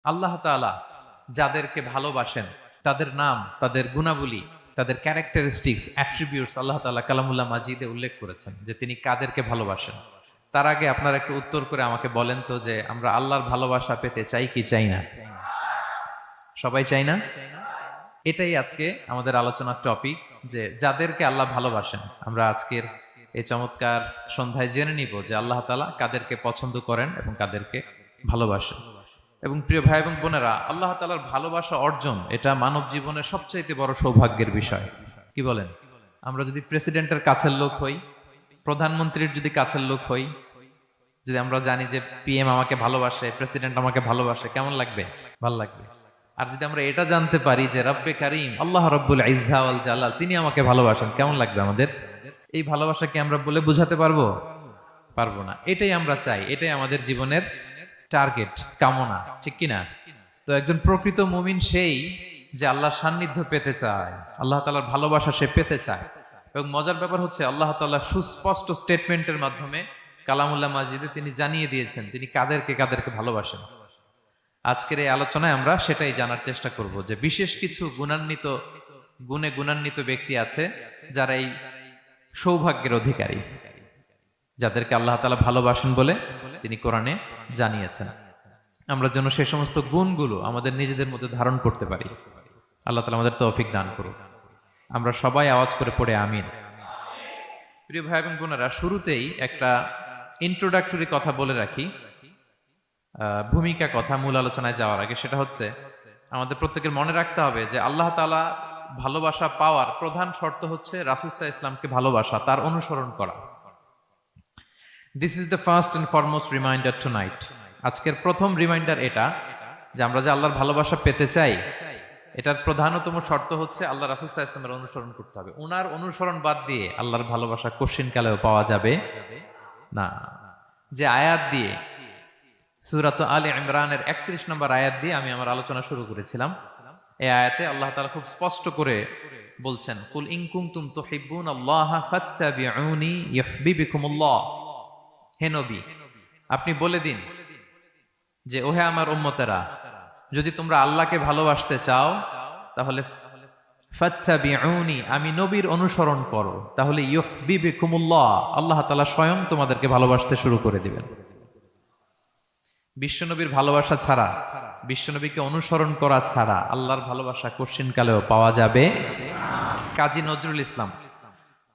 আল্লাহ তাআলা যাদেরকে ভালোবাসেন তাদের নাম, তাদের গুণাবলী, তাদের ক্যারেক্টারিস্টিক্স, অ্যাট্রিবিউটস আল্লাহ তাআলা কালামুল্লাহ মাজিদে উল্লেখ করেছেন যে তিনি কাদেরকে ভালোবাসেন। তার আগে আপনারা একটু উত্তর করে আমাকে বলেন তো যে আমরা আল্লাহর ভালোবাসা পেতে চাই কি চাই না? সবাই চাই না? এটাই আজকে আমাদের আলোচনার টপিক, যে যাদেরকে আল্লাহ ভালোবাসেন। আমরা আজকের এই চমৎকার সন্ধ্যায় জেনে নিব যে আল্লাহ তাআলা কাদেরকে পছন্দ করেন এবং কাদেরকে ভালোবাসেন। এবং প্রিয় ভাই এবং বোনেরা, আল্লাহ তাআলার ভালোবাসা অর্জন এটা মানব জীবনের সবচাইতে বড় সৌভাগ্যের বিষয়। কি বলেন? আমরা যদি প্রেসিডেন্টের কাছের লোক হই, প্রধানমন্ত্রীর যদি কাছের লোক হই, যদি আমরা জানি যে পিএম আমাকে ভালোবাসে, প্রেসিডেন্ট আমাকে ভালোবাসে, কেমন লাগবে? ভাল লাগবে। আর যদি আমরা এটা জানতে পারি যে রব্বে কারিম আল্লাহ রব্বুল ইজ্জা ওয়াল জালাল তিনি আমাকে ভালোবাসেন, কেমন লাগবে আমাদের? এই ভালোবাসাকে আমরা বলে বোঝাতে পারবো? পারবো না। এটাই আমরা চাই, এটাই আমাদের জীবনের টার্গেট, কামনা, ঠিক কিনা? তো একজন প্রকৃত মুমিন সেই যে আল্লাহর সান্নিধ্য পেতে চায়, আল্লাহ তাআলার ভালোবাসা সে পেতে চায়। এবং মজার ব্যাপার হচ্ছে আল্লাহ তাআলা সুস্পষ্ট স্টেটমেন্টের মাধ্যমে কালামুল্লাহ মাজিদে তিনি জানিয়ে দিয়েছেন তিনি কাদেরকে কাদেরকে ভালোবাসেন। আজকের এই আলোচনায় আমরা সেটাই জানার চেষ্টা করব যে বিশেষ কিছু গুণে গুণান্বিত ব্যক্তি আছে যারা এই সৌভাগ্যের অধিকারী, যাদেরকে আল্লাহ তাআলা ভালোবাসেন বলে তিনি কোরআনে জানিয়েছেন। আমরা যেন সেই সমস্ত গুণগুলো আমাদের নিজেদের মধ্যে ধারণ করতে পারি। আল্লাহ তাআলা আমাদের তৌফিক দান করুন। আমরা সবাই আওয়াজ করে পড়ে আমিন। প্রিয় ভাই এবং বোনেরা, শুরুতেই একটা ইন্ট্রোডাক্টরি কথা বলে রাখি, ভূমিকা কথা মূল আলোচনায় যাওয়ার আগে। সেটা হচ্ছে আমাদের প্রত্যেকের মনে রাখতে হবে যে আল্লাহ তাআলা ভালোবাসা পাওয়ার প্রধান শর্ত হচ্ছে রাসূল সাল্লাল্লাহু আলাইহি ওয়াসাল্লামকে ভালোবাসা, তার অনুসরণ করা। This is the first and foremost reminder tonight. আজকের প্রথম রিমাইন্ডার এটা যে আমরা যে আল্লাহর ভালোবাসা পেতে চাই, এটার প্রধানতম শর্ত হচ্ছে আল্লাহ রাসূল সাল্লাল্লাহু আলাইহি ওয়াসাল্লামের অনুসরণ করতে হবে। ওনার অনুসরণ বাদ দিয়ে আল্লাহর ভালোবাসা কোশ্চিনকালেও পাওয়া যাবে না। যে আয়াত দিয়ে, সূরাত আলে ইমরানের 31 নম্বর আয়াত দিয়ে আমি আমার আলোচনা শুরু করেছিলাম, এই আয়াতে আল্লাহ তাআলা খুব স্পষ্ট করে বলছেন, কুল ইন কুনতুম তুহিব্বুনাল্লাহা ফাত্তাবিউনি ইউহিব্বুকুমুল্লাহ। হে নবী, আপনি বলে দিন যে ওহে আমার উম্মতেরা, যদি তোমরা আল্লাহকে ভালোবাসতে চাও তাহলে ফাত্তাবিউনি, আমি নবীর অনুসরণ করো, তাহলে ইউহিব্বুকুমুল্লাহ, আল্লাহ তাআলা স্বয়ং তোমাদেরকে ভালোবাসতে শুরু করে দিবেন। বিশ্বনবীর ভালোবাসা ছাড়া, বিশ্বনবীকে অনুসরণ করা ছাড়া আল্লাহর ভালোবাসা কোশ্চিনকালেও পাওয়া যাবে। কাজী নজরুল ইসলাম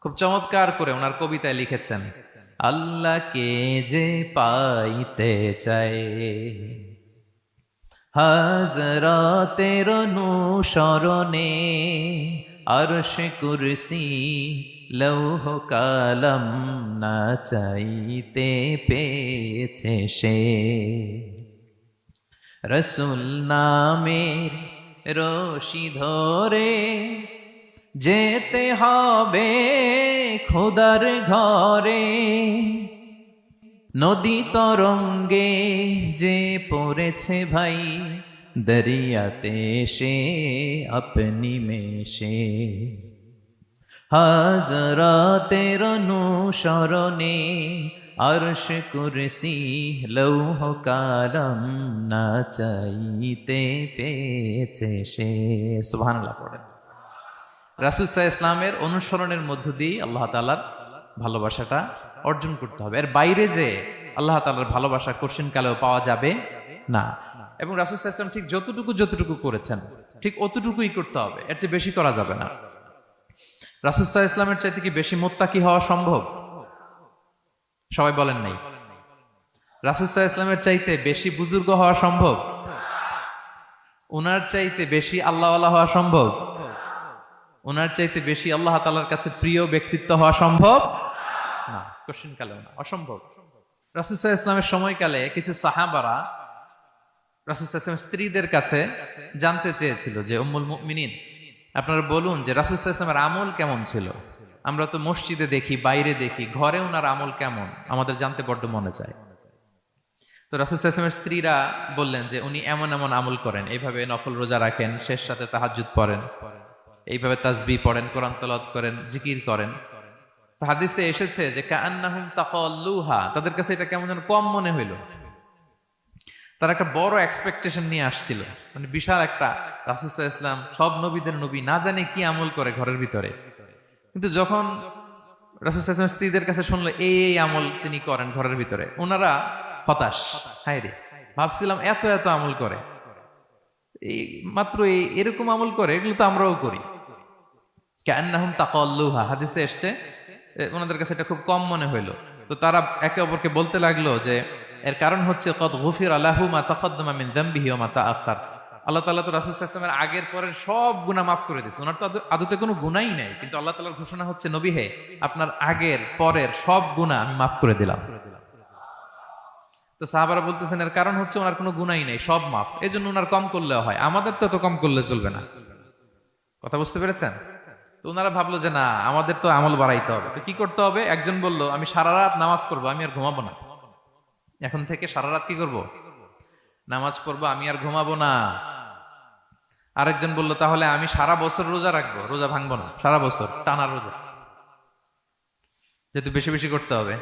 খুব চমৎকার করে ওনার কবিতায় লিখেছেন, আল্লাহকে যে পাইতে চায় হাজরাতের অনুসরণে, আরশ কুরসি লৌহ কালাম না চাইতে পেয়েছে সে, রসুল নামের রশি ধরে যেতে হবে খোদার ঘরে, নদী তরঙ্গে যে পড়েছে ভাই দরিয়াতে সে আপনি মেশে, হাজরাতের অনুসরণে আরশ কুরসি লৌহ কালাম না চাইতে পেয়েছে সে। সুবহানাল্লাহ পড়েন। রাসূল সাল্লাল্লাহু আলাইহি ওয়াসাল্লামের অনুসরণের মধ্য দিয়ে আল্লাহ তাআলার ভালোবাসাটা অর্জন করতে হবে। এর বাইরে যে আল্লাহ তাআলার ভালোবাসা কোশ্চিনকালেও পাওয়া যাবে না। এবং রাসূল সাল্লাল্লাহু আলাইহি ওয়াসাল্লাম ঠিক যতটুকু করেছেন ঠিক অতটুকুই করতে হবে, এর চেয়ে বেশি করা যাবে না। রাসূল সাল্লাল্লাহু আলাইহি ওয়াসাল্লামের চাইতে কি বেশি মুত্তাকি হওয়া সম্ভব? সবাই বলেন নাই। রাসূল সাল্লাল্লাহু আলাইহি ওয়াসাল্লামের চাইতে বেশি বুজুর্গ হওয়া সম্ভব? ওনার চাইতে বেশি আল্লাহওয়ালা হওয়া সম্ভব? ওনার চাইতে বেশি আল্লাহ তাআলার কাছে প্রিয় ব্যক্তিত্ব হওয়া সম্ভব না, কোশ্চিনকালেও না, অসম্ভব। রাসূল সাল্লাল্লাহু আলাইহি ওয়াসাল্লামের সময়কালে কিছু সাহাবারা রাসূল সাল্লাল্লাহু আলাইহি ওয়াসাল্লামের স্ত্রীদের কাছে জানতে চেয়েছিল যে উম্মুল মুমিনিন, আপনারা বলুন যে রাসূল সাল্লাল্লাহু আলাইহি ওয়াসাল্লামের আমল কেমন ছিল? আমরা তো মসজিদে দেখি, বাইরে দেখি, ঘরে ওনার আমল কেমন আমাদের জানতে বড্ড মনে চায়। তো রাসূল সাল্লাল্লাহু আলাইহি ওয়াসাল্লামের স্ত্রীরা বললেন যে উনি এমন এমন আমল করেন, এইভাবে নফল রোজা রাখেন, শেষ রাতে তাহাজ্জুদ পড়েন, এইভাবে তাসবিহ পড়েন, কোরআন তেলাওয়াত করেন, জিকির করেন। তো হাদিসে এসেছে যে কাআন্নাহুম তাকাল্লুহা, তাদের কাছে এটা কেমন যেন কম মনে হইল। তারা একটা বড় এক্সপেকটেশন নিয়ে আসছিল, মানে বিশাল একটা, রাসূল সাল্লাল্লাহু আলাইহি ওয়াসাল্লাম সব নবীদের নবী, না জানে কি আমল করে ঘরের ভিতরে। কিন্তু যখন রাসূল সাল্লাল্লাহু আলাইহি ওয়াসাল্লাম স্ত্রীদের কাছে শুনলো এই এই আমল তিনি করেন ঘরের ভিতরে, ওনারা হতাশ। হায় রে, ভাবছিলাম এত এত আমল করে, এই মাত্র এরকম আমল করে, এগুলো তো আমরাও করি। কান্নাহুম তাকাল্লুহা, হাদিসে এসছে ওনাদের কাছে এটা খুব কম মনে হইলো। তো তারা একে অপরকে বলতে লাগলো যে এর কারণ হচ্ছে কদ গুফিরা লাহু মা তাকাদ্দামা মিন যামবিহি ওয়া মা তাআখার। আল্লাহ তাআলা তো রাসূল সাল্লাল্লাহু আলাইহি ওয়াসাল্লামের আগের পরের সব গুনাহ মাফ করে দিয়েছে। ওনার তো আদতে কোনো গুনাহই নাই, কিন্তু আল্লাহ তাআলার ঘোষণা হচ্ছে নবী হে, আপনার আগের পরের সব গুনাহ আমি মাফ করে দিলাম। তো সাহাবারা বলতেছেন এর কারণ হচ্ছে ওনার কোনো গুনাহই নাই, সব মাফ, এজন্য ওনার কম করলেও হয়, আমাদের তো এত কম করলে চলবে না। কথা বুঝতে পেরেছেন? তো ওনারা ভাবলো যে না, আমাদের তো আমল বাড়াইতে হবে। তো কি করতে হবে? একজন বলল আমি সারা রাত নামাজ পড়বো, আমি আর ঘুমাবো না। এখন থেকে সারা রাত কি করব? নামাজ পড়বো, আমি আর ঘুমাবো না। আরেকজন বলল তাহলে আমি সারা বছর রোজা রাখবো, রোজা ভাঙবো না, সারা বছর টানা রোজা, যেহেতু বেশি বেশি করতে হবে।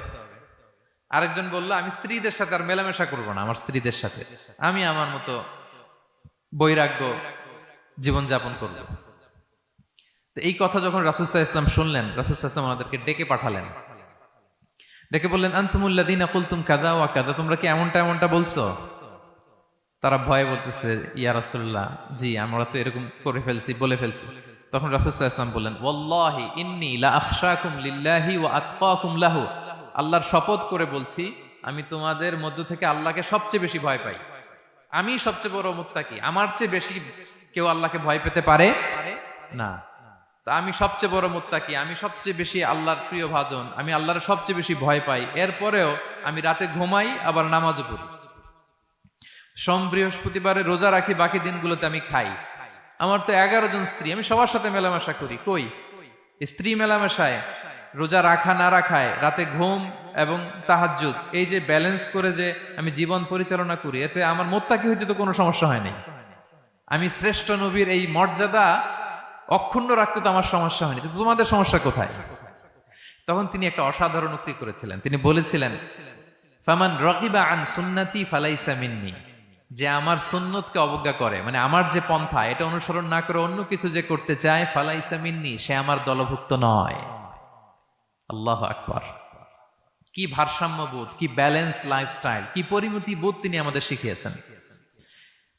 আরেকজন বলল আমি স্ত্রীদের সাথে আর মেলামেশা করবো না, আমার স্ত্রীদের সাথে আমি আমার মতো বৈরাগ্য জীবনযাপন করবো। তো এই কথা যখন রাসূল সাল্লাল্লাহু আলাইহি ওয়াসাল্লাম শুনলেন, রাসূল সাল্লাল্লাহু আলাইহি ওয়াসাল্লাম ওনাদেরকে ডেকে পাঠালেন, ডেকে বললেন আনতুমুল্লাযীনা কুলতুম কাযা ওয়া কাযা, তোমরা কি এমনটা এমনটা বলছো? তারা ভয়ে বলতেছে ইয়া রাসূলুল্লাহ, জি আমরা তো এরকম করে ফেলছি, বলে ফেলছি। তখন রাসূল সাল্লাল্লাহু আলাইহি ওয়াসাল্লাম বললেন ওয়াল্লাহি ইন্নী লা আখশাকুম লিল্লাহি ওয়া আতকাকুম লাহু, আল্লাহর শপথ করে বলছি আমি তোমাদের মধ্য থেকে আল্লাহকে সবচেয়ে বেশি ভয় পাই, আমি সবচেয়ে বড় মুত্তাকি, আমার চেয়ে বেশি কেউ আল্লাহকে ভয় পেতে পারে না। তা আমি সবচেয়ে বড় মুত্তাকি, আমি সবচেয়ে বেশি আল্লাহর প্রিয় ভাজন, আমি আল্লাহর সবচেয়ে বেশি ভয় পাই, এরপরেও আমি রাতে ঘুমাই আবার নামাজও পড়ি, সোম বৃহস্পতিবারে রোজা রাখি, বাকি দিনগুলোতে আমি খাই, আমার তো 11 জন স্ত্রী, আমি সবার সাথে মেলামেশা করি, কই স্ত্রী মেলামেশায়, রোজা রাখা না রাখায়, রাতে ঘুম এবং তাহাজ্জুদ, এই যে ব্যালেন্স করে যে আমি জীবন পরিচালনা করি, এতে আমার মুত্তাকি হইতে তো কোনো সমস্যা হয়নি। আমি শ্রেষ্ঠ নবীর এই মর্যাদা অক্ষুণ্ণ রাখতে তো আমার সমস্যা হয়নি, কিন্তু তোমাদের সমস্যা কোথায়? তখন তিনি একটা অসাধারণ উক্তি করেছিলেন, তিনি বলেছিলেন ফামান রাগিবা আন সুন্নতি ফালাইসা মিন্নি, যে আমার সুন্নতকে অবজ্ঞা করে, মানে আমার যে পন্থা এটা অনুসরণ না করে অন্য কিছু যে করতে চায়, ফালাইসা মিন্নি, সে আমার দলভুক্ত নয়। আল্লাহু আকবার! কি ভারসাম্যবোধ, কি ব্যালেন্সড লাইফস্টাইল, কি পরিমিতি বোধ তিনি আমাদের শিখিয়েছেন।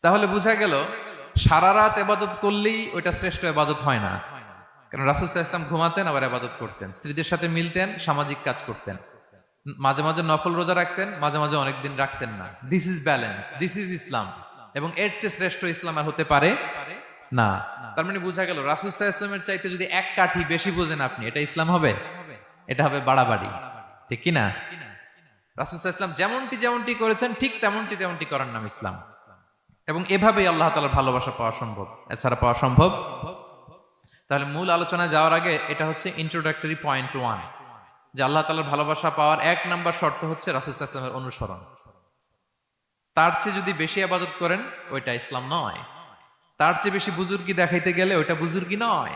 তাহলে বোঝা গেল সারা রাত ইবাদত করলেই ওইটা শ্রেষ্ঠ ইবাদত হয় না, কারণ রাসূল সাল্লাল্লাহু আলাইহি ওয়াসাল্লাম ঘুমাতেন আবার ইবাদত করতেন, স্ত্রীদের সাথে মিলতেন, সামাজিক কাজ করতেন, মাঝে মাঝে নফল রোজা রাখতেন, মাঝে মাঝে অনেকদিন রাখতেন না। This is balance, this is Islam, এবং এর চেয়ে শ্রেষ্ঠ ইসলাম আর হতে পারে না। তার মানে বোঝা গেল রাসূল সাল্লাল্লাহু আলাইহি ওয়াসাল্লামের চাইতে যদি এক কাঠি বেশি বোঝেন আপনি, এটা ইসলাম হবে? এটা হবে বাড়াবাড়ি, ঠিক কি না? রাসূল সাল্লাল্লাহু আলাইহি ওয়াসাল্লাম যেমনটি করেছেন ঠিক তেমনটি করার নাম ইসলাম, এবং এভাবেই আল্লাহ তাআলার ভালোবাসা পাওয়া সম্ভব, এছাড়া পাওয়া সম্ভব। তাহলে মূল আলোচনায় যাওয়ার আগে এটা হচ্ছে ইন্ট্রোডাক্টরি পয়েন্ট 1, যে আল্লাহ তাআলার ভালোবাসা পাওয়ার 1 নাম্বার শর্ত হচ্ছে রাসূল সাল্লাল্লাহু আলাইহি ওয়াসাল্লামের অনুসরণ। তার চেয়ে যদি বেশি ইবাদত করেন ওইটা ইসলাম নয়, তার চেয়ে বেশি বুজুর্গি দেখাইতে গেলে ওইটা বুজুর্গি নয়।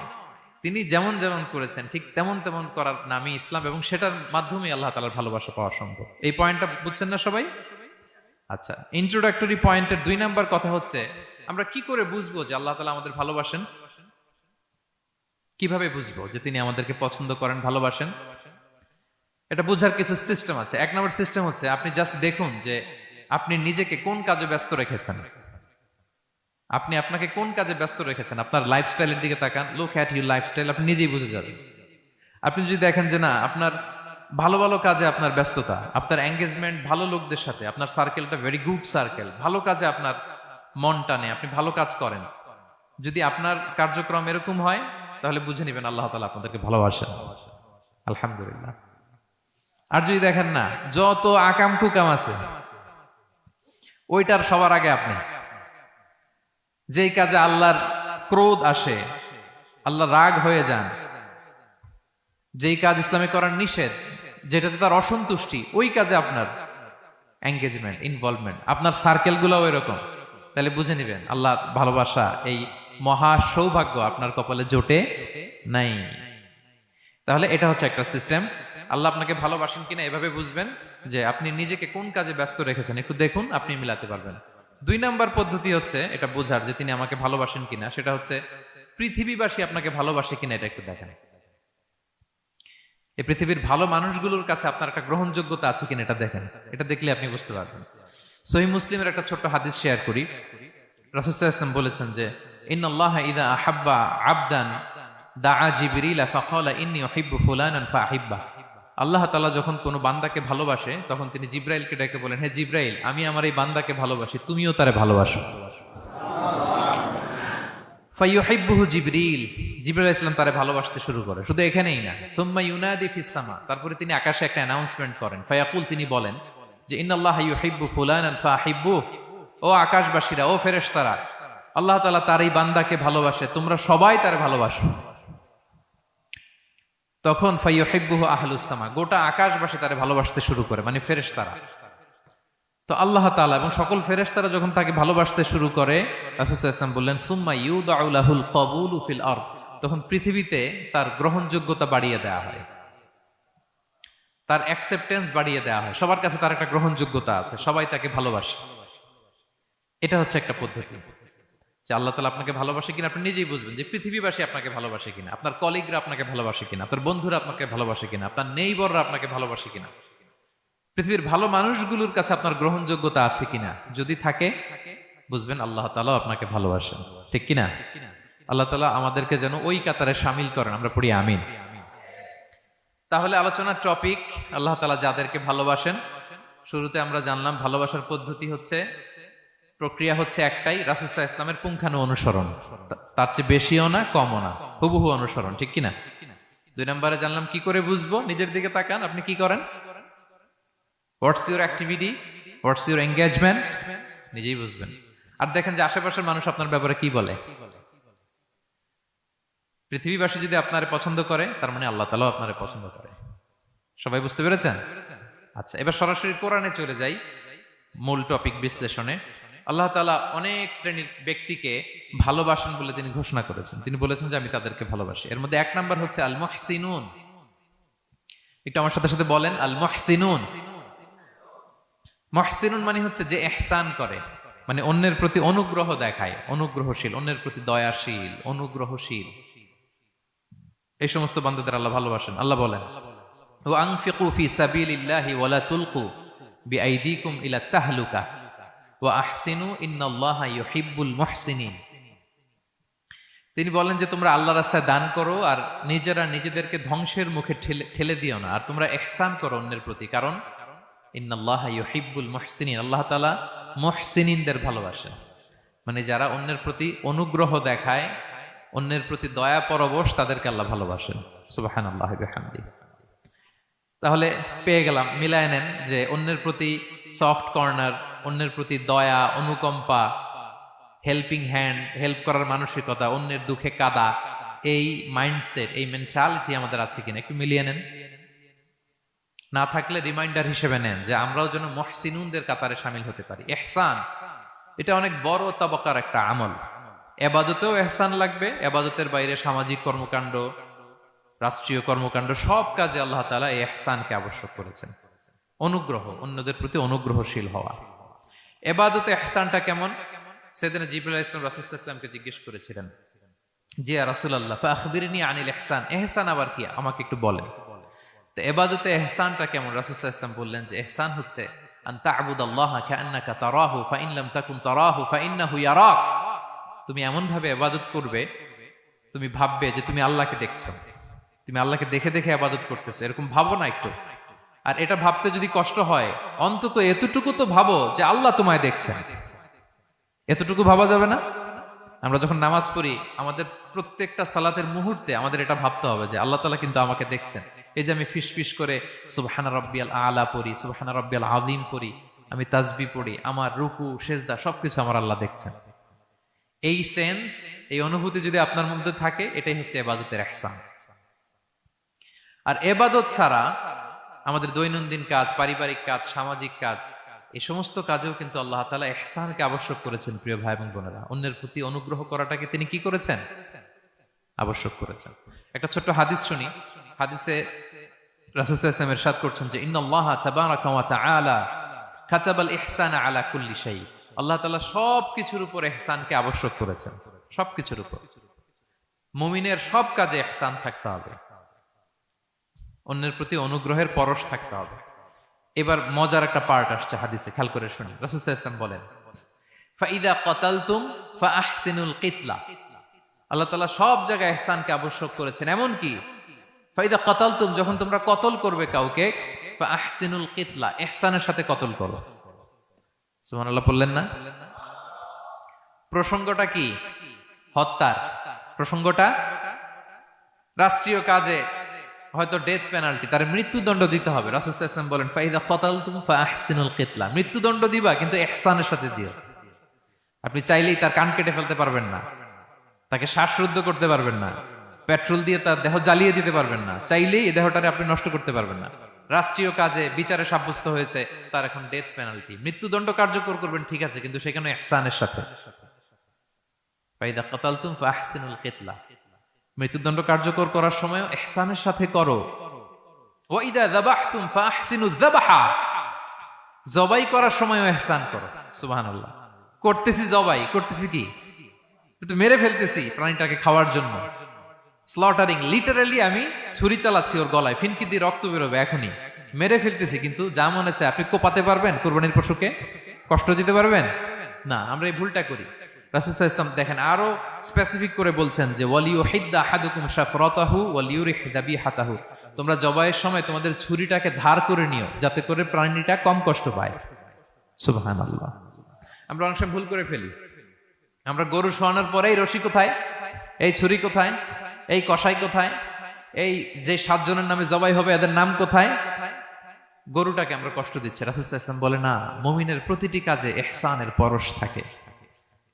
তিনি যেমন যেমন করেছেন ঠিক তেমন তেমন করার নামই ইসলাম, এবং সেটার মাধ্যমে আল্লাহ তাআলার ভালোবাসা পাওয়া সম্ভব। এই পয়েন্টটা বুঝছেন না সবাই? আচ্ছা, ইন্ট্রোডাক্টরি পয়েন্টের 2 নাম্বার কথা হচ্ছে আমরা কি করে বুঝবো যে আল্লাহ তাআলা আমাদের ভালোবাসেন? কিভাবে বুঝবো যে তিনি আমাদেরকে পছন্দ করেন, ভালোবাসেন? এটা বোঝার কিছু সিস্টেম আছে। 1 নম্বর সিস্টেম হচ্ছে আপনি জাস্ট দেখুন যে আপনি নিজেকে কোন কাজে ব্যস্ত রেখেছেন, আপনি আপনাকে কোন কাজে ব্যস্ত রেখেছেন। আপনার লাইফস্টাইলের দিকে তাকান, লুক অ্যাট ইউর লাইফস্টাইল, আপনি নিজেই বুঝে যাবেন। আপনি যদি দেখেন যে না, আপনার ভালো ভালো কাজে আপনার ব্যস্ততা, আপনার এঙ্গেজমেন্ট ভালো লোকদের সাথে, আপনার সার্কেলটা ভেরি গুড সার্কেল, ভালো কাজে আপনার মন টানে, আপনি ভালো কাজ করেন, যদি আপনার কার্যক্রম এরকম হয় তাহলে বুঝে নেবেন আল্লাহ তাআলা আপনাদেরকে ভালোবাসেন, আলহামদুলিল্লাহ। আর যদি দেখেন না, যত আকাম কুকাম আছে ওইটার সবার আগে আপনি, যেই কাজে আল্লাহর ক্রোধ আসে, আল্লাহ রাগ হয়ে যান, যেই কাজ ইসলামে করার নিষেধ, যেটাতে তার অসন্তুষ্টি, ওই কাজে আপনার এঙ্গেজমেন্ট, ইনভলভমেন্ট, আপনার সার্কেল গুলাও এরকম, তাহলে বুঝে নিবেন আল্লাহ ভালোবাসা, এই মহা সৌভাগ্য আপনার কপালে জোটে নাই। তাহলে এটা হচ্ছে একটা সিস্টেম। আল্লাহ আপনাকে ভালোবাসেন কিনা এভাবে বুঝবেন যে আপনি নিজেকে কোন কাজে ব্যস্ত রেখেছেন, একটু দেখুন, আপনি মিলাতে পারবেন। দুই নাম্বার পদ্ধতি হচ্ছে এটা বোঝার যে তিনি আমাকে ভালোবাসেন কিনা, সেটা হচ্ছে পৃথিবীবাসী আপনাকে ভালোবাসে কিনা এটা একটু দেখেন। এই পৃথিবীর ভালো মানুষগুলোর কাছে আপনার একটা গ্রহণযোগ্যতা আছে কিনা এটা দেখেন। এটা দেখলে আপনি বুঝতে পারবেন। সহিহ মুসলিমের একটা ছোট্ট হাদিস শেয়ার করি। রাসূল সাল্লাল্লাহু আলাইহি ওয়াসাল্লাম বলেছেন যে ইন্নাল্লাহা ইযা আহাব্বা আবদান দাআ জিবরিল ফাকালা ইন্নী উহিব্বু ফুলানান ফাআহিব্বা। আল্লাহ তাআলা যখন কোনো বান্দাকে ভালোবাসে তখন তিনি জিবরাইলকে ডেকে বলেন, হে জিবরাইল, আমি আমার এই বান্দাকে ভালোবাসি, তুমিও তারে ভালোবাসো। ফায়ুহিব্বুহু জিবরিল, জিবরাইল আলাইহিস সালাম তারে ভালোবাসতে শুরু করে। শুধু এখানেই না, সুম্মা ইউনাদি ফিস সামা, তারপরে তিনি আকাশে একটা অ্যানাউন্সমেন্ট করেন। ফায়াকুল, তিনি বলেন যে ইন্নাল্লাহা ইউহিব্বু ফুলানান ফাআহিব্বুহু, ও আকাশবাসীরা, ও ফেরেশতারা, আল্লাহ তাআলা তার এই বান্দাকে ভালোবাসে, তোমরা সবাই তারে ভালোবাসো। তখন ফায়ুহিব্বুহু আহলুস সামা, গোটা আকাশবাসী তারে ভালোবাসতে শুরু করে, মানে ফেরেশতারা। তো আল্লাহ তাআলা এবং সকল ফেরেশতারা যখন তাকে ভালোবাসতে শুরু করে, রাসূল সাল্লাল্লাহু আলাইহি ওয়াসাল্লাম বললেন সুম্মা ইউদাউ লাহুল কবুলু ফিল আরদ, তখন পৃথিবীতে তার গ্রহণযোগ্যতা বাড়িয়ে দেওয়া হয়, তার অ্যাকসেপ্টেন্স বাড়িয়ে দেওয়া হয়। সবার কাছে তার একটা গ্রহণযোগ্যতা আছে, সবাই তাকে ভালোবাসে। এটা হচ্ছে একটা পদ্ধতি যে আল্লাহ তাআলা আপনাকে ভালোবাসে কিনা আপনি নিজেই বুঝবেন, যে পৃথিবীবাসী আপনাকে ভালোবাসে কিনা, আপনার কলিগরা আপনাকে ভালোবাসে কিনা, আপনার বন্ধুরা আপনাকে ভালোবাসে কিনা, আপনার নেইবররা আপনাকে ভালোবাসে কিনা, পৃথিবীর ভালো মানুষগুলোর কাছে আপনার গ্রহণযোগ্যতা আছে কিনা। যদি থাকে বুঝবেন আল্লাহ তাআলা আপনাকে ভালোবাসেন, ঠিক কিনা? আল্লাহ তাআলা আমাদেরকে যেন ওই কাতারে শামিল করেন, আমরা পড়ি আমিন। তাহলে আলোচনার টপিক, আল্লাহ তাআলা যাদেরকে ভালোবাসেন। শুরুতে আমরা জানলাম ভালোবাসার পদ্ধতি হচ্ছে, প্রক্রিয়া হচ্ছে একটাই, রাসূল সাল্লাল্লাহু আলাইহি ওয়াসাল্লামের পুঙ্খানু অনুসরণ, তার চেয়ে বেশিও না কমও না, হুবহু অনুসরণ, ঠিক কিনা? দুই নম্বরে জানলাম কি করে বুঝবো, নিজের দিকে তাকান, আপনি কি করেন, what's your activity, what's your engagement, নিজেই বুঝবেন। আর দেখেন যে আশেপাশের মানুষ আপনার ব্যাপারে কি বলে। পৃথিবীবাসী যদি আপনারে পছন্দ করে, তার মানে আল্লাহ তাআলাও আপনারে পছন্দ করে। সবাই বুঝতে পেরেছেন? আচ্ছা, এবার সরাসরি কোরআনে চলে যাই, মূল টপিক বিশ্লেষণে। আল্লাহ তাআলা অনেক শ্রেণীর ব্যক্তিকে ভালোবাসেন বলে তিনি ঘোষণা করেছেন। তিনি বলেছেন যে আমি তাদেরকে ভালোবাসি। এর মধ্যে এক নাম্বার হচ্ছে আল মুহসিনুন। একটু আমার সাথে সাথে বলেন, আল মুহসিনুন। মুহসিনুন মানে হচ্ছে যে ইহসান করে, মানে অন্যের প্রতি অনুগ্রহ দেখায়, অনুগ্রহশীল, অন্যের প্রতি দয়াশীল, অনুগ্রহশীল। এই সমস্ত বান্দাদের আল্লাহ ভালোবাসেন। আল্লাহ বলেন, ওয়া আনফিকু ফি সাবিলিল্লাহি ওয়া লা তুলকু বিআইদিকুম ইলা তাহলুকা ওয়া আহসিনু ইন্নাল্লাহা ইউহিব্বুল মুহসিনিন। তিনি বলেন যে তোমরা আল্লাহর রাস্তায় দান করো আর নিজেরা নিজেদেরকে ধ্বংসের মুখে ঠেলে দিও না, আর তোমরা ইহসান করো অন্যের প্রতি, কারণ ইন্নাল্লাহা ইউহিব্বুল মুহসিনিন, আল্লাহ তাআলা মুহসিনিনদের ভালোবাসেন, মানে যারা অন্যের প্রতি অনুগ্রহ দেখায়, অন্যের প্রতি দয়া পরবশ, তাদেরকে আল্লাহ ভালোবাসেন। সুবহানাল্লাহি ওয়া বিহামদিহি। তাহলে পেয়ে গেলাম, মিলায় নেন যে অন্যের প্রতি সফট কর্নার, অন্যের প্রতি দয়া, অনুকম্পা, হেল্পিং হ্যান্ড, হেল্প করার মানসিকতা, অন্যের দুঃখে কাদা, এই মাইন্ডসেট, এই মেন্টালিটি আমাদের আছে কিনা একটু মিলিয়ে নেন। না থাকলে রিমাইন্ডার হিসেবে নেন যে আমরাও যেন মুহসিনুনদের কাতারে শামিল হতে পারি। ইহসান এটা অনেক বড় তবকার একটা আমল। ইবাদতেও ইহসান লাগবে, ইবাদতের বাইরে সামাজিক কর্মকাণ্ড, রাষ্ট্রীয় কর্মকাণ্ড, সব কাজে আল্লাহ তাআলা এই ইহসানকে আবশ্যক করেছেন। অনুগ্রহ, অন্যদের প্রতি অনুগ্রহশীল হওয়া। ইবাদতে ইহসানটা কেমন? সাইয়েদনা জিবরাইল আলাইহিস সালাম রাসূল সাল্লাল্লাহু আলাইহি ওয়াসাল্লামকে জিজ্ঞেস করেছিলেন যে ইয়া রাসূলুল্লাহ ফাখবিরনি আনিল ইহসান, ইহসান আবার কি, আমাকে একটু বলেন। তো ইবাদতে ইহসানটা কেমন? রাসূল সাল্লাল্লাহু আলাইহি ওয়াসাল্লাম বললেন যে ইহসান হচ্ছে আন তা'বুদাল্লাহা কাআন্নাকা তারাহু ফাইন লাম তাকুন তারাহু ফাইন্নাহু ইয়ারাক। তুমি এমন ভাবে ইবাদত করবে, তুমি ভাববে যে তুমি আল্লাহকে দেখছো, তুমি আল্লাহকে দেখে দেখে ইবাদত করতেছো, এরকম ভাবো না একটু। আর এটা ভাবতে যদি কষ্ট হয়, অন্তত এতটুকু তো ভাবো যে আল্লাহ তোমায় দেখছেন। এতটুকু ভাবা যাবে না? আমরা যখন নামাজ পড়ি, আমাদের প্রত্যেকটা সালাতের মুহূর্তে আমাদের এটা ভাবতে হবে যে আল্লাহ তাআলা কিন্তু আমাকে দেখছেন। এই যে আমি ফিস ফিস করে সুবহানা রাব্বিয়াল আলা পড়ি, সুবহানা রাব্বিয়াল আযীম পড়ি, আমি তাসবিহ পড়ি, আমার রুকু সেজদা সবকিছু আমার আল্লাহ দেখছেন। এই সেন্স, এই অনুভূতি যদি আপনার মধ্যে থাকে, এটাই হচ্ছে ইবাদতের ইহসান। আর ইবাদত ছাড়া আমাদের দৈনন্দিন কাজ, পারিবারিক কাজ, সামাজিক কাজ, এই সমস্ত কাজেও কিন্তু আল্লাহ তাআলা ইহসানকে আবশ্যক করেছেন। প্রিয় ভাই এবং বোনেরা, অন্যের প্রতি অনুগ্রহ করাটাকে তিনি কি করেছেন? আবশ্যক করেছেন। একটা ছোট্ট হাদিস শুনি। হাদিসে রাসূল সাল্লাল্লাহু আলাইহি ওয়াসাল্লাম ইরশাদ করছেন যে ইন্নাল্লাহা তাবারাকা ওয়া তাআলা কাতাবাল ইহসানা আলা কুল্লি শাই। আল্লাহ তাআলা সবকিছুর উপর ইহসানকে আবশ্যক করেছেন, সবকিছুর উপর। মুমিনের সব কাজে ইহসান থাকতে হবে, অন্যের প্রতি অনুগ্রহের পরশ থাকতে হবে। এবার মজার একটা পার্ট আসছে হাদিসে, খেয়াল করে শুনি। রাসূল সাল্লাল্লাহু আলাইহি ওয়াসাল্লাম বলেন, ফাইদা কাতালতুম ফাআহসিনুল কিতলা। আল্লাহ তাআলা সব জায়গায় ইহসানকে আবশ্যক করেছেন, এমন কি ফাইদা কাতালতুম, যখন তোমরা কতল করবে কাউকে, ফাআহসিনুল কিতলা, ইহসানের সাথে কতল করো। সুবহানাল্লাহ বললেন না? প্রসঙ্গটা কি? হত্যার প্রসঙ্গটা। রাষ্ট্রীয় কাজে হয়তো ডেথ পেনাল্টি, তার মৃত্যুদণ্ড দিতে হবে। রাসূল সাল্লাল্লাহু আলাইহি ওয়াসাল্লাম বলেন, ফাইদা কাতালতুম ফাআহসিনুল কিতলা, মৃত্যুদণ্ড দিবা কিন্তু ইহসানের সাথে দিও। আপনি চাইলেই তার কান কেটে ফেলতে পারবেন না, তাকে শ্বাসরুদ্ধ করতে পারবেন না, পেট্রোল দিয়ে তার দেহ জ্বালিয়ে দিতে পারবেন না, চাইলেই এই দেহটারে আপনি নষ্ট করতে পারবেন না। রাষ্ট্রীয় কাজে বিচারে সাব্যস্ত হয়েছে তার এখন ডেথ পেনাল্টি, মৃত্যুদণ্ড কার্যকর করবেন, ঠিক আছে, কিন্তু সেখানে ইহসানের সাথে। ফাইদা কাতালতুম ফাআহসিনুল কিতলা, মৃত্যুদণ্ড কার্যকর করার সময় ইহসানের সাথে করো। ওয়া ইদা যাবাহতুম ফাআহসিনুয যাবাহা, জবাই করার সময়ও ইহসান করো। সুবহানাল্লাহ। করতেছি জবাই, করতেছি কি, কিন্তু মেরে ফেলতেছি প্রাণীটাকে খাওয়ার জন্য। স্লটারিং, লিটারালি আমি ছুরি চালাচ্ছি ওর গলায়, ফিনকি দিয়ে রক্ত বেরোবে এখনই, মেরে ফেলতেছি। কিন্তু যা মনে চায় আপনি কোপাতে পারবেন কুরবানির পশুকে? কষ্ট দিতে পারবেন না। আমরা এই ভুলটা করি। রাসূল সাল্লাল্লাহু আলাইহি ওয়াসাল্লাম দেখেন আরো স্পেসিফিক করে বলছেন যে ওয়ালিউহিদ্দা আহাদুকুম শাফরাতাহু ওয়ালিউরিহ যাবিহাতাহু, তোমরা জবাইয়ের সময় তোমাদের ছুরিটাকে ধার করে নিও, যাতে করে প্রাণীটা কম কষ্ট পায়। সুবহানাল্লাহ। আমরা অনেক সময় ভুল করে ফেলি। আমরা গরু শোয়ানোর পরে এই রশি কোথায়, এই ছুরি কোথায়, এই কষাই কোথায়, এই যে 7 জনের নামে জবাই হবে এদের নাম কোথায়, গরুটাকে আমরা কষ্ট দিচ্ছি। রাসূল সাল্লাল্লাহু আলাইহি ওয়াসাল্লাম বলে না, মুমিনের প্রতিটি কাজে ইহসানের পরশ থাকে।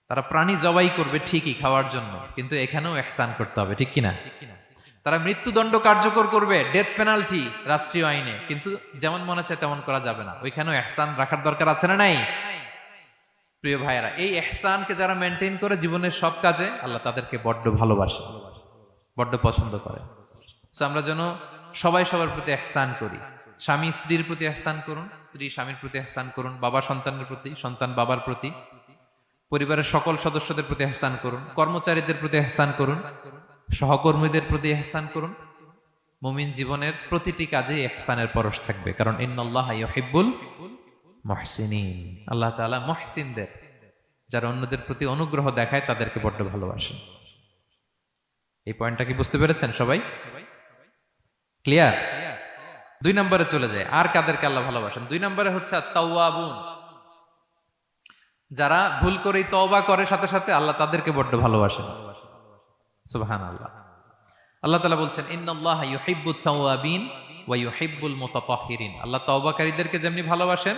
তারা প্রাণী জবাই করবে ঠিকই খাওয়ার জন্য, কিন্তু এখানেও ইহসান করতে হবে, ঠিক কিনা? তারা মৃত্যুদণ্ড কার্যকর করবে, ডেথ পেনাল্টি রাষ্ট্রীয় আইনে, কিন্তু যেমন মনে চায় তেমন করা যাবে না। ওইখানেও ইহসান রাখার দরকার আছে না নাই? প্রিয় ভাইয়েরা, এই ইহসানকে যারা মেনটেন করে জীবনের সব কাজে, আল্লাহ তাদেরকে বড্ড ভালোবাসে, বড্ড পছন্দ করে। সো আমরা যেন সবাই সবার প্রতি ইহসান করি। স্বামী স্ত্রীর প্রতি ইহসান করুন, স্ত্রী স্বামীর প্রতি ইহসান করুন, বাবা সন্তানের প্রতি, সন্তান বাবার প্রতি, পরিবারের সকল সদস্যদের প্রতি ইহসান করুন, কর্মচারীদের প্রতি ইহসান করুন, সহকর্মীদের প্রতি ইহসান করুন। মুমিন জীবনের প্রতিটি কাজে ইহসানের পরশ থাকবে, কারণ ইন্নাল্লাহা ইউহিব্বুল মুহসিনিন, আল্লাহ তাআলা মুহসিনদের, যারা অন্যদের প্রতি অনুগ্রহ দেখায় তাদেরকে বড্ড ভালোবাসেন। এই পয়েন্টটা কি বুঝতে পেরেছেন সবাই? ক্লিয়ার? 2 নম্বরে চলে যায়, আর কাদেরকে আল্লাহ ভালোবাসেন। 2 নম্বরে হচ্ছে আত-তাওয়াবুন, যারা ভুল করেই তওবা করে সাথে সাথে, আল্লাহ তাদেরকে বড্ড ভালোবাসেন। সুবহানাল্লাহ। আল্লাহ তাআলা বলছেন ইন্নাল্লাহা ইউহিব্বুত তাওয়াবিন ওয়া ইউহিব্বুল মুতাতাহহিরিন, আল্লাহ তওবাকারীদেরকে যেমনি ভালোবাসেন,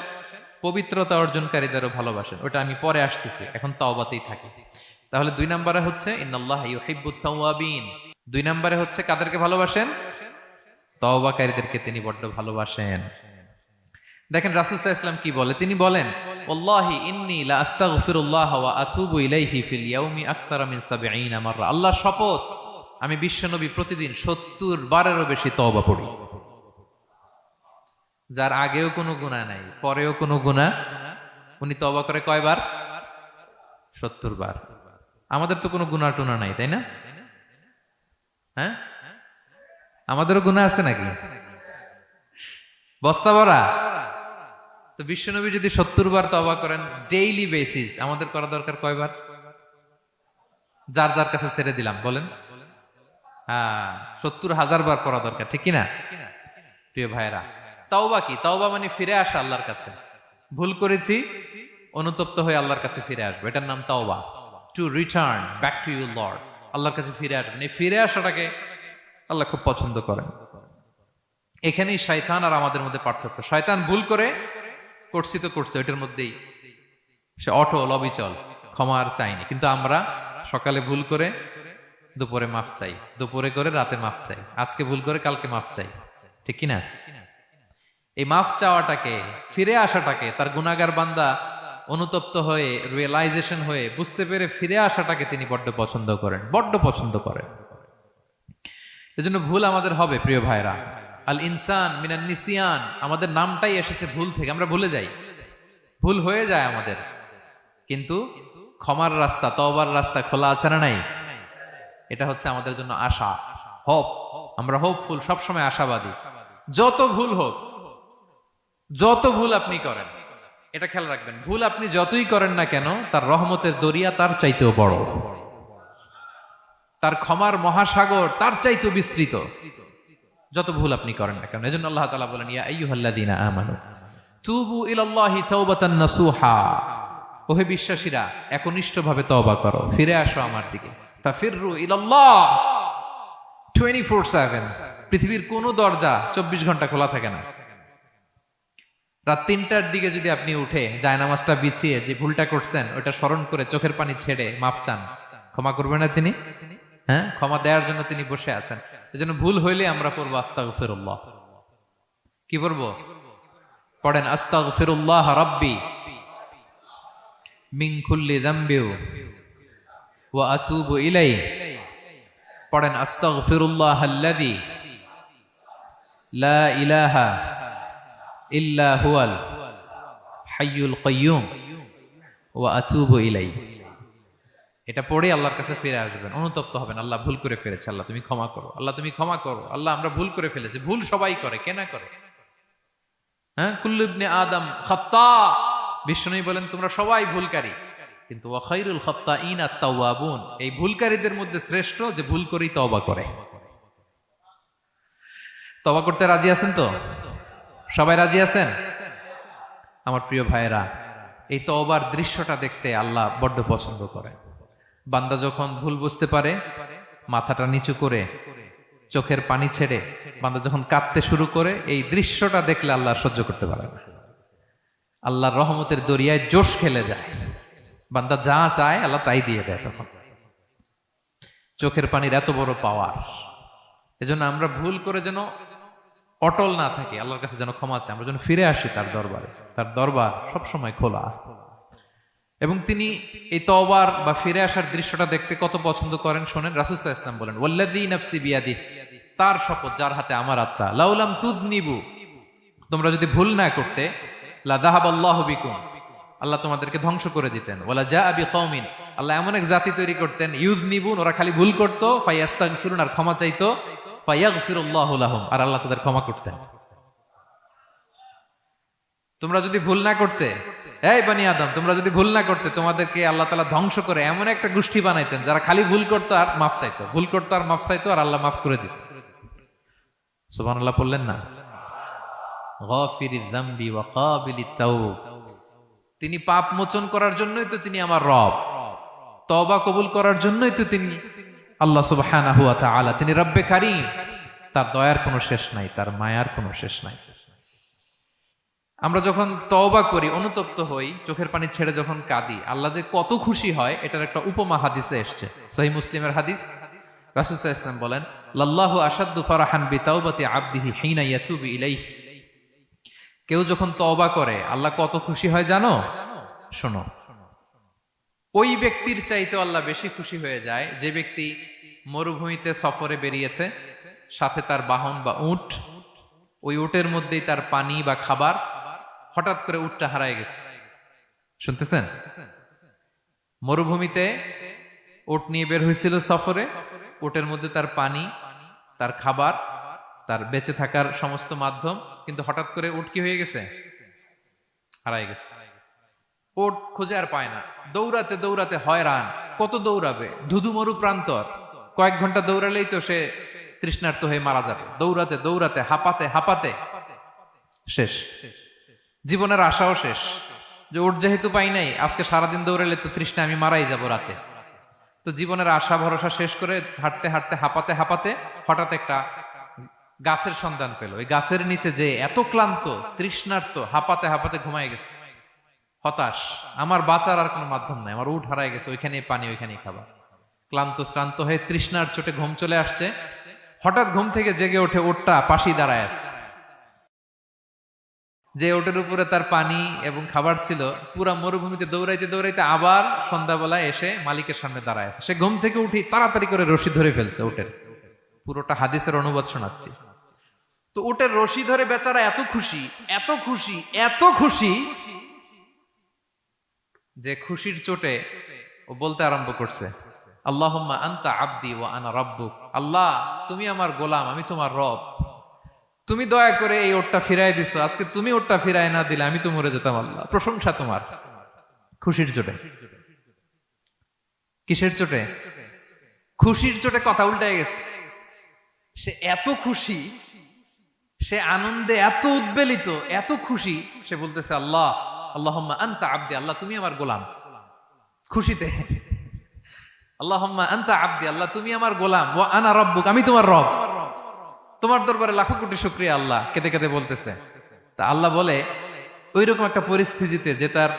পবিত্রতা অর্জনকারীদেরও ভালোবাসেন। ওটা আমি পরে আসতেছি, এখন তওবাতেই থাকি। তাহলে 2 নম্বরে হচ্ছে ইন্নাল্লাহা ইউহিব্বুত তাওয়াবিন, 2 নম্বরে হচ্ছে কাদেরকে ভালোবাসেন? তওবাকারীদেরকে তিনি বড্ড ভালোবাসেন। দেখেন রাসূল সাল্লাল্লাহু আলাইহি ওয়াসাল্লাম কি বলে, তিনি বলেন ওয়াল্লাহি ইন্নী লা আস্তাগফিরুল্লাহ ওয়া আতুবু ইলাইহি ফিল ইয়াউমি আকসারা মিন 70 মাররা, আল্লাহর শপথ আমি বিশ্বনবী প্রতিদিন 70 বারেরও বেশি তওবা পড়ি। যার আগেও কোনো গুনাহ নাই, পরেও কোনো গুনাহ, উনি তওবা করে কয়বার? 70 বার। আমাদের তো কোনো গুনাহ টুনা নাই, তাই না? হ্যাঁ, আমাদেরও গুনাহ আছে নাকি? বস্তা ভরা। তো বিশ্বনবী যদি 70 বার তওবা করেন ডেইলি বেসিস, আমাদের করা দরকার কয়বার? যার যার কাছে ছেড়ে দিলাম, বলেন। 70,000 বার করা দরকার, ঠিক কিনা? প্রিয় ভাইরা, তাওবা কি? তাওবা মানে ফিরে আসা আল্লাহর কাছে। ভুল করেছি, অনুতপ্ত হয়ে আল্লাহর কাছে ফিরে আসবো, এটার নাম তাওবা। To return back to your Lord, আল্লাহর কাছে ফিরে আসবেন। এই ফিরে আসাটাকে আল্লাহ খুব পছন্দ করেন। এখানেই শয়তান আর আমাদের মধ্যে পার্থক্য। শয়তান ভুল করে করছি তো করছে, ওইটার মধ্যেই সে অটল অবিচল, ক্ষমা আর চাইনি। কিন্তু আমরা সকালে ভুল করে দুপুরে মাফ চাই, দুপুরে করে রাতে মাফ চাই, আজকে ভুল করে কালকে মাফ চাই, ঠিক কিনা? এই মাফ চাওয়াটাকে, ফিরে আসাটাকে, তার গুনাহগার বান্দা অনুতপ্ত হয়ে, রিয়েলাইজেশন হয়ে, বুঝতে পেরে ফিরে আসাটাকে তিনি বড্ড পছন্দ করেন, বড্ড পছন্দ করেন। এজন্য ভুল আমাদের হবে প্রিয় ভাইরা। আল ইনসান মিনান নিসিয়ান, আমাদের নামটাই এসেছে ভুল থেকে, আমরা ভুলে যাই, ভুল হয়ে যায় আমাদের। কিন্তু ক্ষমার রাস্তা, তওবার রাস্তা খোলা আছে না নাই? এটা হচ্ছে আমাদের জন্য আশা, হোপ। আমরা হোপফুল, সবসময় আশাবাদী। যত ভুল হোক, যত ভুল আপনি করেন, এটা খেয়াল রাখবেন, ভুল আপনি যতই করেন না কেন, তার রহমতের দরিয়া তার চাইতেও বড়, তার ক্ষমার মহাসাগর তার চাইতেও বিস্তৃত, যত ভুল আপনি করেন না কেন। এজন্য আল্লাহ তাআলা বলেন, ইয়া আইয়ুহাল্লাযীনা আমানু তুবু ইলাল্লাহি তাওবাতান নাসুহা, ওহে বিশ্বাসীরা একনিষ্ঠভাবে তওবা করো, ফিরে আসো আমার দিকে। তাফিররু ইলাল্লাহ 24/7। পৃথিবীর কোনো দরজা 24 ঘন্টা খোলা থাকে না। রাত 3টার দিকে যদি আপনি উঠে জায়নামাজটা বিছিয়ে যে ভুলটা করছেন ওটা স্মরণ করে চোখের পানি ছেড়ে মাফ চান, ক্ষমা করবেন না তিনি? হ্যাঁ, ক্ষমা দেওয়ার জন্য তিনি বসে আছেন। এজন্য ভুল হইলে আমরা পড়বো আস্তাগফিরুল্লাহ। কি পড়বো? পড়েন, আস্তাগফিরুল্লাহ রাব্বি মিন কুল্লি যামবি ওয়া আতুবু ইলাইহি। পড়েন, আস্তাগফিরুল্লাহাল্লাযী লা ইলাহা ইল্লা হুয়াল হাইয়ুল কাইয়্যুম ওয়া আতুবু ইলাইহি। এটা পড়ে আল্লাহর কাছে ফিরে আসবেন, অনুতপ্ত হবেন, আল্লাহ ভুল করে ফেলেছে, আল্লাহ তুমি ক্ষমা করো, আল্লাহ তুমি ক্ষমা করো, আল্লাহ আমরা ভুল করে ফেলেছি। ভুল সবাই করে, কে না করে? হ্যাঁ, কুল্লু ইবনে আদম খাত্তা। বিষ্ণু বলেন তোমরা সবাই ভুলকারী, কিন্তু ওয়া খায়রুল খাত্তাইন আত-তাওয়াবুন, এই ভুলকারীদের মধ্যে শ্রেষ্ঠ যে ভুল করেই তওবা করে। তওবা করতে রাজি আছেন তো? সবাই রাজি আছেন? আমার প্রিয় ভাইয়েরা, এই তওবার দৃশ্যটা দেখতে আল্লাহ বড্ড পছন্দ করে। বান্দা যখন ভুল বুঝতে পারে, মাথাটা নিচু করে চোখের পানি ছেড়ে বান্দা যখন কাঁদতে শুরু করে, এই দৃশ্যটা দেখলে আল্লাহ সহ্য করতে পারে না। আল্লাহর রহমতের দরিয়ায় জোশ খেলে যায়, বান্দা যা চায় আল্লাহ তাই দিয়ে দেয়। তখন চোখের পানির এত বড় পাওয়ার। এজন্য আমরা ভুল করে যেন অটল না থাকি, আল্লাহর কাছে যেন ক্ষমা চাই, আমরা যেন ফিরে আসি তার দরবারে। তার দরবার সবসময় খোলা। এবং তিনি এই তওবার বা ফিরে আসার দৃশ্যটা দেখতে কত পছন্দ করেন শোনেন। রাসূল সাল্লাল্লাহু আলাইহি ওয়াসাল্লাম বলেন, ওয়াল্লাযী নাফসি বিয়াদিহি, তার শপথ যার হাতে আমার আত্মা, লাউলাম তুযনিবু, তোমরা যদি ভুল না করতে, লা যাহাবাল্লাহু বিকুম, আল্লাহ তোমাদেরকে ধ্বংস করে দিতেন। ওয়ালা জাআ বিকওমিন, আল্লাহ এমন এক জাতি তৈরি করতেন, ইউযনিবুন, ওরা খালি ভুল করত, ফায়াস্তাগফিরুন, আর ক্ষমা চাইতো, ফায়াগফিরুল্লাহু লাহুম, আর আল্লাহ তাদের ক্ষমা করতেন। তোমরা যদি ভুল না করতে, এই বনি আদম, তোমরা যদি ভুল না করতে, তোমাদেরকে আল্লাহ তাআলা ধ্বংস করে এমন একটা গোষ্ঠী বানাইতেন যারা খালি ভুল করতো আর মাফ চাইতো, ভুল করতো আর মাফ চাইতো, আর আল্লাহ মাফ করে দিত। সুবহানাল্লাহ পড়লেন না? গাফিরিয যামবি ওয়া কাবিলিত তাওব, তিনি পাপ মোচন করার জন্যই তো তিনি আমার রব, তওবা কবুল করার জন্যই তো তিনি আল্লাহ সুবহানাহু ওয়া তাআলা, তিনি রব্বে কারীম। তার দয়ার কোনো শেষ নাই, তার মায়ার কোনো শেষ নাই। আমরা যখন তওবা করি, অনুতপ্ত হই, চোখের পানি ছেড়ে যখন কাঁদি, আল্লাহ যে কত খুশি হয় এটার একটা উপমা হাদিসে এসেছে, সহিহ মুসলিমের হাদিস। রাসূল সাল্লাল্লাহু আলাইহি ওয়াসাল্লাম বলেন, লাল্লাহু আশাদ্দু ফারাহান বিতাওবাতি আবদিহি হিনা ইয়াতুবু ইলাইহি, কেউ যখন তওবা করে আল্লাহ কত খুশি হয় জানো? শোনো, ওই ব্যক্তির চাইতে আল্লাহ বেশি খুশি হয়ে যায় যে ব্যক্তি মরুভূমিতে সফরে বেরিয়েছে, সাথে তার বাহন বা উট, ওই উটের মধ্যেই তার পানি বা খাবার, হঠাৎ করে উটটা হারায় গেছে। শুনতেছেন? মরুভূমিতে উট নিয়ে বের হয়েছিল সফরে, উটের মধ্যে তার পানি, তার খাবার, তার বেঁচে থাকার সমস্ত মাধ্যম, কিন্তু হঠাৎ করে উট কি হয়ে গেছে? হারায় গেছে। উট খুঁজে আর পায় না, দৌড়াতে দৌড়াতে হয়রান। কত দৌড়াবে? ধুধু মরু প্রান্তর, কয়েক ঘন্টা দৌড়ালেই তো সে তৃষ্ণার্ত হয়ে মারা যাবে। দৌড়াতে দৌড়াতে হাঁপাতে হাঁপাতে শেষ, জীবনের আশাও শেষ, যে উট যেহেতু পাই নাই, আজকে সারাদিন দৌড়ালে তো তৃষ্ণা আমি মারাই যাব রাতে। তো জীবনের আশা ভরসা শেষ করে হাঁটতে হাঁটতে হাঁপাতে হাঁপাতে হঠাৎ একটা গাছের সন্ধান পেল। ওই গাছের নিচে যে এত ক্লান্ত, তৃষ্ণার্ত, হাঁপাতে হাঁপাতে ঘুমায় গেছে, হতাশ, আমার বাঁচার আর কোনো মাধ্যম নাই, আমার উট হারায় গেছে, ওইখানে পানি, ওইখানেই খাবার। ক্লান্ত শ্রান্ত হয়ে তৃষ্ণার চোটে ঘুম চলে আসছে। হঠাৎ ঘুম থেকে জেগে ওঠে, উটটা পাশি দাঁড়ায় আছে। যে ওটের উপরে তার পানি এবং খাবার ছিল, পুরা মরুভূমিতে দৌড়াইতে দৌড়াইতে আবার সন্ধ্যাবেলায় এসে মালিকের সামনে দাঁড়ায় আছে। সে ঘুম থেকে উঠি তাড়াতাড়ি করে রশি ধরে ফেলছে উটের। পুরোটা হাদিসের অনুবাদ শোনাচ্ছি। তো উটের রশি ধরে বেচারা এত খুশি, এত খুশি, এত খুশি, যে খুশির চোটে ও বলতে আরম্ভ করছে, আল্লাহুম্মা আনতা আবদি ওয়া আনা রাব্বুক, আল্লাহ তুমি আমার গোলাম, আমি তোমার রব। তুমি দয়া করে এই ওটটা ফিরাই দিছো, আজকে তুমি ওটটা ফিরাই না দিলে আমি তো মরে যেতাম। আল্লাহ প্রশংসা তোমার। খুশির চোটে। কিসের চোটে? খুশির চোটে কথা উল্টায় গেছে। সে এত খুশি, সে আনন্দে এত উদ্বেলিত, এত খুশি, সে বলতেছে আল্লাহ আল্লাহুম্মা আনতা আবদি, আল্লাহ তুমি আমার গোলাম। খুশিতে আল্লাহুম্মা আনতা আবদি, আল্লাহ তুমি আমার গোলাম, ওয়া আনা রাব্বুক, আমি তোমার রব। তোমার দরবারে লাখো কোটি শুকরিয়া। আল্লাহ কেঁদে কেঁদে বলতেছে। তা আল্লাহ বলে, ওইরকম একটা পরিস্থিতিতে যে তার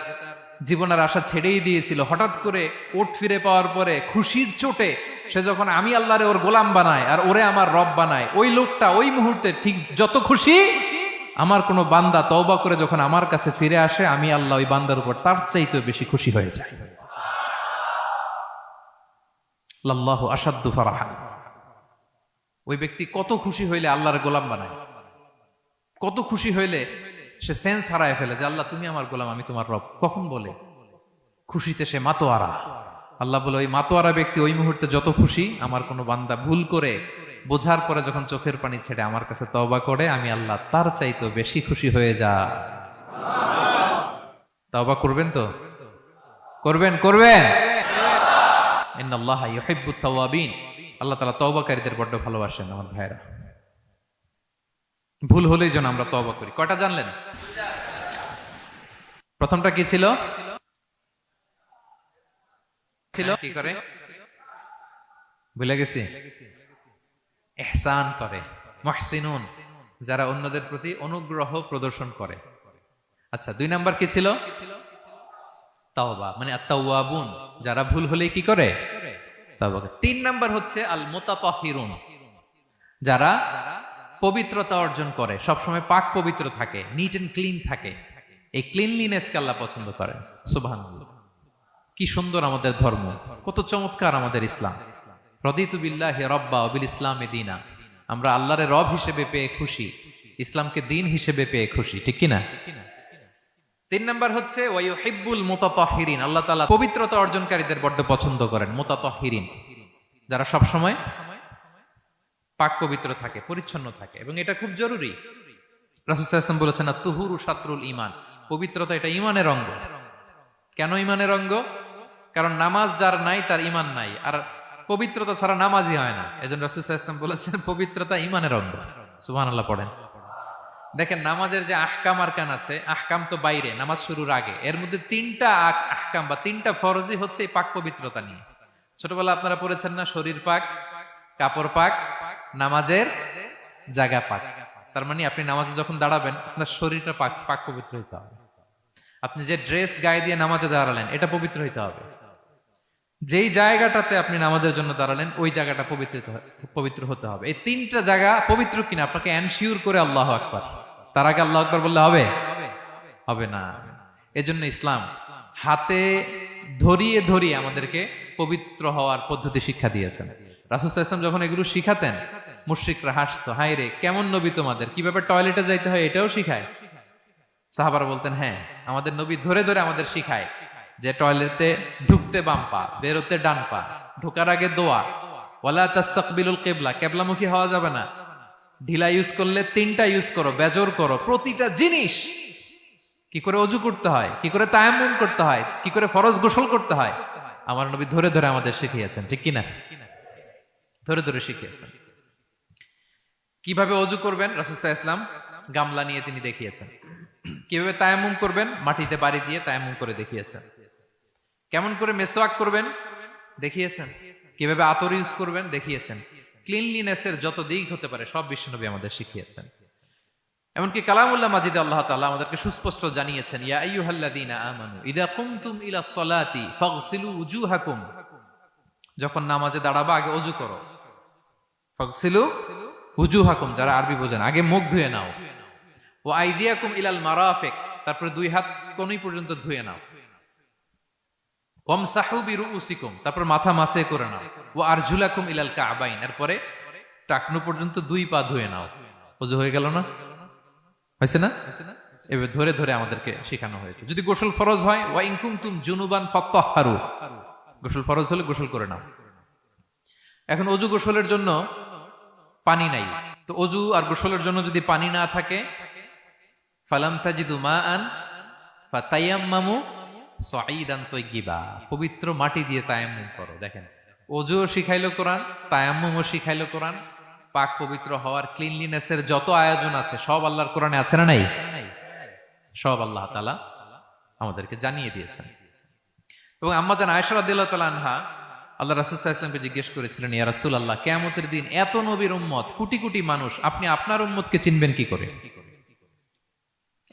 জীবনের আশা ছেড়েই দিয়েছিল, হঠাৎ করে ওট ফিরে পাওয়ার পরে খুশির চোটে সে যখন আমি আল্লাহরে ওর গোলাম বানায় আর ওরে আমার রব বানায়, ওই লোকটা ওই মুহূর্তে ঠিক যত খুশি, আমার কোনো বান্দা তওবা করে যখন আমার কাছে ফিরে আসে, আমি আল্লাহ ওই বান্দার উপর তার চাইতে বেশি খুশি হয়ে যায়। আল্লাহু আশাদ্দু ফারাহান। ওই ব্যক্তি কত খুশি হইলে আল্লাহর গোলাম বানায়, কত খুশি হইলে সে সেন্স হারায় ফেলে যে আল্লাহ তুমি আমার গোলাম, আমি তোমার রব। কখন বলে? খুশিতে সে মাতোয়ারা। আল্লাহ বলে, ওই মাতোয়ারা ব্যক্তি ওই মুহূর্তে যত খুশি, আমার কোনো বান্দা ভুল করে বোঝার পরে যখন চোখের পানি ছেড়ে আমার কাছে তওবা করে, আমি আল্লাহ তার চাইতে বেশি খুশি হয়ে যা। তওবা করবেন তো? করবেন করবেন। ইন্নাল্লাহা ইউহিব্বুত তাওয়াবিন। আল্লাহ তাআলা তওবাকারীদের বড্ড ভালোবাসেন। আমার ভাইরা, ভুল হলেই যেন আমরা তওবা করি। কয়টা জানলেন? প্রথমটা কি ছিল? কি করে? ভুলে গেছি। ইহসান করে, মুহসিনুন, যারা অন্যদের প্রতি অনুগ্রহ প্রদর্শন করে। আচ্ছা, 2 নাম্বার কি ছিল? তাওবা, মানে আত-তাওয়াবুন, যারা ভুল হলেই কি করে? তাওবা করে। 3 নাম্বার হচ্ছে আল মুতাতাহহিরুন, যারা পবিত্রতা অর্জন করে, সবসময় পাক পবিত্র থাকে, নিট এন্ড ক্লিন থাকে। এই ক্লিনলিনেসকে আল্লাহ পছন্দ করেন। সুবহানাল্লাহ। কি সুন্দর আমাদের ধর্ম, কত চমৎকার আমাদের ইসলাম। রাদিতু বিল্লাহি রাব্বা ওয়া বিল ইসলামি দীনা। আমরা আল্লাহরে রব হিসেবে পেয়ে খুশি, ইসলামকে দিন হিসেবে পেয়ে খুশি, ঠিক কি না? 3 নাম্বার হচ্ছে ওয়া ইউহিব্বুল মুতাতাহহিরিন। আল্লাহ তাআলা পবিত্রতা অর্জনকারীদের বড্ড পছন্দ করেন। মুতাতাহহিরিন, যারা সব সময় পাক পবিত্র থাকে, পরিচ্ছন্ন থাকে। এবং এটা খুব জরুরি। রাসূল সাল্লাল্লাহু আলাইহি ওয়াসাল্লাম বলেছেন, আত-তুহুরু শাতরুল ঈমান। পবিত্রতা এটা ঈমানের অঙ্গ। কেন ঈমানের অঙ্গ? কারণ নামাজ যার নাই তার ঈমান নাই, আর পবিত্রতা ছাড়া নামাজই হয় না। এজন্য রাসূল সাল্লাল্লাহু আলাইহি ওয়াসাল্লাম বলেছেন পবিত্রতা ঈমানের অঙ্গ। সুবহানাল্লাহ পড়েন। দেখেন, নামাজের যে আহকাম আরকান আছে, আহকাম তো বাইরে, নামাজ শুরুর আগে। এর মধ্যে 3টা আহকাম বা 3টা ফরজই হচ্ছে এই পাক পবিত্রতা নিয়ে। ছোটবেলা আপনারা পড়েছেন না, শরীর পাক, কাপড় পাক, নামাজের জায়গা পাক। তার মানে আপনি নামাজে যখন দাঁড়াবেন, আপনার শরীরটা পাক পাক পবিত্র হইতে হবে। আপনি যে ড্রেস গায়ে দিয়ে নামাজে দাঁড়ালেন, এটা পবিত্র হইতে হবে। যেই জায়গাটাতে আপনি নামাজের জন্য দাঁড়ালেন, ওই জায়গাটা পবিত্র হতে হবে। এই 3টা জায়গা পবিত্র কিনা আপনাকে এনশিওর করে আল্লাহু আকবার, তার আগে আল্লাহু আকবার বললে হবে? হবে না। এজন্য ইসলাম হাতে ধরিয়ে ধরিয়ে আমাদেরকে পবিত্র হওয়ার পদ্ধতি শিক্ষা দিয়েছেন। রাসূল সাল্লাল্লাহু আলাইহি ওয়াসাল্লাম যখন এগুলো শিখাতেন, মুশরিকরা হাসতো, হায় রে কেমন নবী তোমাদের, কিভাবে টয়লেটে যাইতে হয় এটাও শিখায়। সাহাবারা বলতেন, হ্যাঁ, আমাদের নবী ধরে ধরে আমাদের শিখায় যে টয়লেটে ঢুকতে বাম পা, বেরোতে ডান পা, ঢোকার আগে দোয়া, ওয়ালা তাস্তাকবিলুল কিবলা, কিবলামুখী হওয়া যাবে না, ঢিলা ইউজ করলে 3টা ইউজ করো, বেজর করো। প্রতিটা জিনিস, কি করে ওযু করতে হয়, কি করে তায়াম্মুম করতে হয়, কি করে ফরজ গোসল করতে হয়, আমার নবী ধরে ধরে আমাদের শিখিয়েছেন, ঠিক কি না? ধরে ধরে শিখিয়েছেন। কিভাবে ওযু করবেন, রাসূল সাল্লাল্লাহু আলাইহি ওয়াসাল্লাম গামলা নিয়ে তিনি দেখিয়েছেন। কিভাবে তায়াম্মুম করবেন, মাটিতে বাড়ি দিয়ে তায়াম্মুম করে দেখিয়েছেন। কেমন করে মেসওয়াক করবেন দেখিয়েছেন। কিভাবে আতর ইউজ করবেন দেখিয়েছেন। ক্লিনলিনেসের যত দিক হতে পারে সব বিশ্বনবী আমাদের শিখিয়েছেন। এমনকি কালামুল্লাহ মাজিদে আল্লাহ তাআলা আমাদেরকে সুস্পষ্ট জানিয়েছেন, ইয়া আইয়ুহাল্লাযীনা আমানু ইযা কুমতুম ইলাস সালাতি ফাগসিলু উজুহাকুম। যখন নামাজে দাঁড়াবা আগে ওযু করো। ফাগসিলু উজুহাকুম, যারা আরবি বোঝেন, আগে মুখ ধুয়ে নাও। ওয়া আইদিয়াকুম ইলাল মারাফিক, তারপরে 2 হাত কোণী পর্যন্ত ধুয়ে নাও। ওয়ামসাহু বিরুউসিকুম, তারপর মাথা মাসে করে নাও। ওয়া আরজুলাকুম ইলাল কাবাইন, এরপরে টাকনু পর্যন্ত 2 পা ধুয়ে নাও। ওযু হয়ে গেল না? হয়েছে না? এভাবে ধরে ধরে আমাদেরকে শেখানো হয়েছে। যদি গোসল ফরজ হয়, ওয়া ইন কুনতুম জুনুবান ফাত্তাহহারু, গোসল ফরজ হলে গোসল করে নাও। এখন অজু গোসলের জন্য পানি নাই, তো অজু আর গোসলের জন্য যদি পানি না থাকে, ফালাম তাজিদু মাআন ফাতায়াম্মামু সাঈদান তাইয়্যিবা, পবিত্র মাটি দিয়ে তায়াম্মুম করো। দেখেন, অজুও শিখাইলো কোরআন, তায়াম্মুমও শিখাইলো কোরআন। পাক পবিত্র হওয়ার, ক্লিনলিনেসের যত আয়োজন আছে সব আল্লাহর কোরআনে আছে না নাই? সব আল্লাহ তাআলা আমাদেরকে জানিয়ে দিয়েছেন। এবং আম্মা জান আয়েশা রাদিয়াল্লাহু তাআলা আনহা আল্লাহ রাসূল সাল্লাল্লাহু আলাইহি ওয়াসাল্লামকে জিজ্ঞেস করেছিলেন, ইয়া রাসূলুল্লাহ, কিয়ামতের দিন এত নবীর উম্মত, কোটি কোটি মানুষ, আপনি আপনার উম্মতকে চিনবেন কি করে?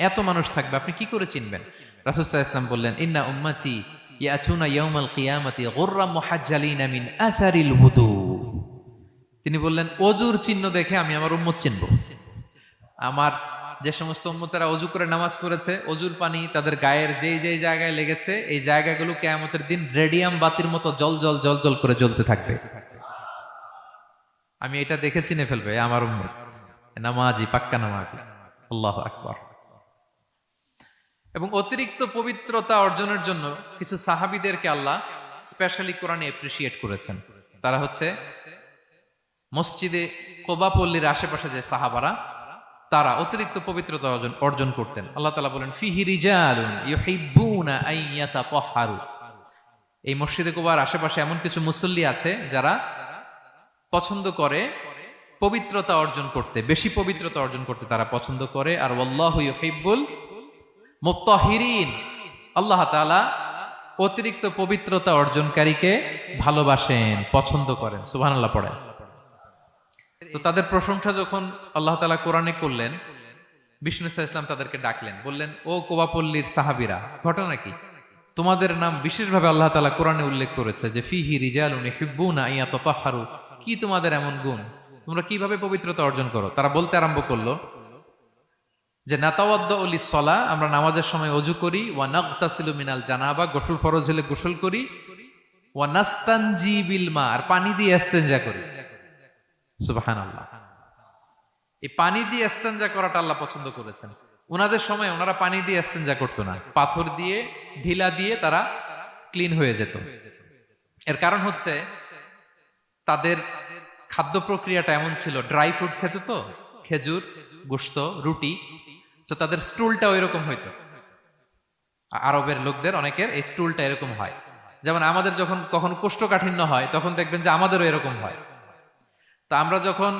এত মানুষ থাকবে, আপনি কি করে চিনবেন? রাসূল সাল্লাল্লাহু আলাইহি ওয়াসাল্লাম বললেন, ইন্না উম্মতি ইয়াতুনা ইয়াউমাল কিয়ামাতি গুররাম মুহাজ্জালিনা মিন আসারিল wudu। তিনি বললেন, অজুর চিহ্ন দেখে আমি আমার উম্মত চিনব। আমার যে সমস্ত উম্মতেরা অজু করে নামাজ পড়েছে, অজুর পানি তাদের গায়ের যেই যেই জায়গায় লেগেছে, এই জায়গাগুলো কিয়ামতের দিন রেডিয়াম বাতির মতো জল জল জল জল করে জ্বলতে থাকবে। আমি এটা দেখে চিনে ফেলবে আমার উম্মত, নামাজি, পাক্কা নামাজি। আল্লাহু আকবার। এবং অতিরিক্ত পবিত্রতা অর্জনের জন্য কিছু সাহাবীদেরকে আল্লাহ স্পেশালি কোরআনে অ্যাপ্রিশিয়েট করেছেন। তারা হচ্ছে মসজিদে কোবা পল্লীর আশেপাশে যে সাহাবারা, তারা অতিরিক্ত পবিত্রতা অর্জন করতেন। আল্লাহ তাআলা বলেন, ফিহি রিজালুন ইউহিব্বুনা আন ইয়াতাতাহহারু। এই মসজিদে কোবার আশেপাশে এমন কিছু মুসল্লি আছে যারা পছন্দ করে পবিত্রতা অর্জন করতে, বেশি পবিত্রতা অর্জন করতে তারা পছন্দ করে। আর ওয়াল্লাহু ইউহিব্বুল মুত্তাহিরিন, আল্লাহ তাআলা অতিরিক্ত পবিত্রতা অর্জনকারীকে ভালোবাসেন, পছন্দ করেন। সুবহানাল্লাহ পড়েন। তো তাদের প্রশংসা যখন আল্লাহ তাআলা কোরআনে করলেন, বিষ্ণু সাল্লাল্লাহু আলাইহি ওয়াসাল্লাম তাদেরকে ডাকলেন, বললেন, ও কোবাপল্লীর সাহাবীরা, ঘটনা কি? তোমাদের নাম বিশেষভাবে আল্লাহ তাআলা কোরআনে উল্লেখ করেছে যে ফিহি রিজালুন ইউহিব্বুনা আন ইয়াতাতাহহারু। কি তোমাদের এমন গুণ? তোমরা কিভাবে পবিত্রতা অর্জন করো? তারা বলতে আরম্ভ করলো যে নাতাওয়াদ্দাউ লিস-সালাহ, আমরা নামাজের সময় ওযু করি, ওয়া নাগতাসিলু মিনাল জানাবা, গোসল ফরজ হলে গোসল করি, ওয়া নাস্তানজি বিল মা, আর পানি দিয়ে ইস্তেনজা করি। সুবহানাল্লাহ। এই পানি দিয়ে ইস্তেনজা করাটা আল্লাহ পছন্দ করেছেন। ওনাদের সময় ওনারা পানি দিয়ে ইস্তেনজা করতো না, পাথর দিয়ে, ঢিলা দিয়ে তারা ক্লিন হয়ে যেত। এর কারণ হচ্ছে তাদের খাদ্য প্রক্রিয়াটা এমন ছিল, ড্রাই ফ্রুট খেত তো, খেজুর, গোশত, রুটি, তো তাদের স্টুলটা ওইরকম হইতো। আরবের লোকদের অনেকের এই স্টুলটা এরকম হয়। যেমন আমাদের যখন কখনো কোষ্ঠকাঠিন্য হয়, তখন দেখবেন যে আমাদেরও এরকম হয়। তা আমরা যখন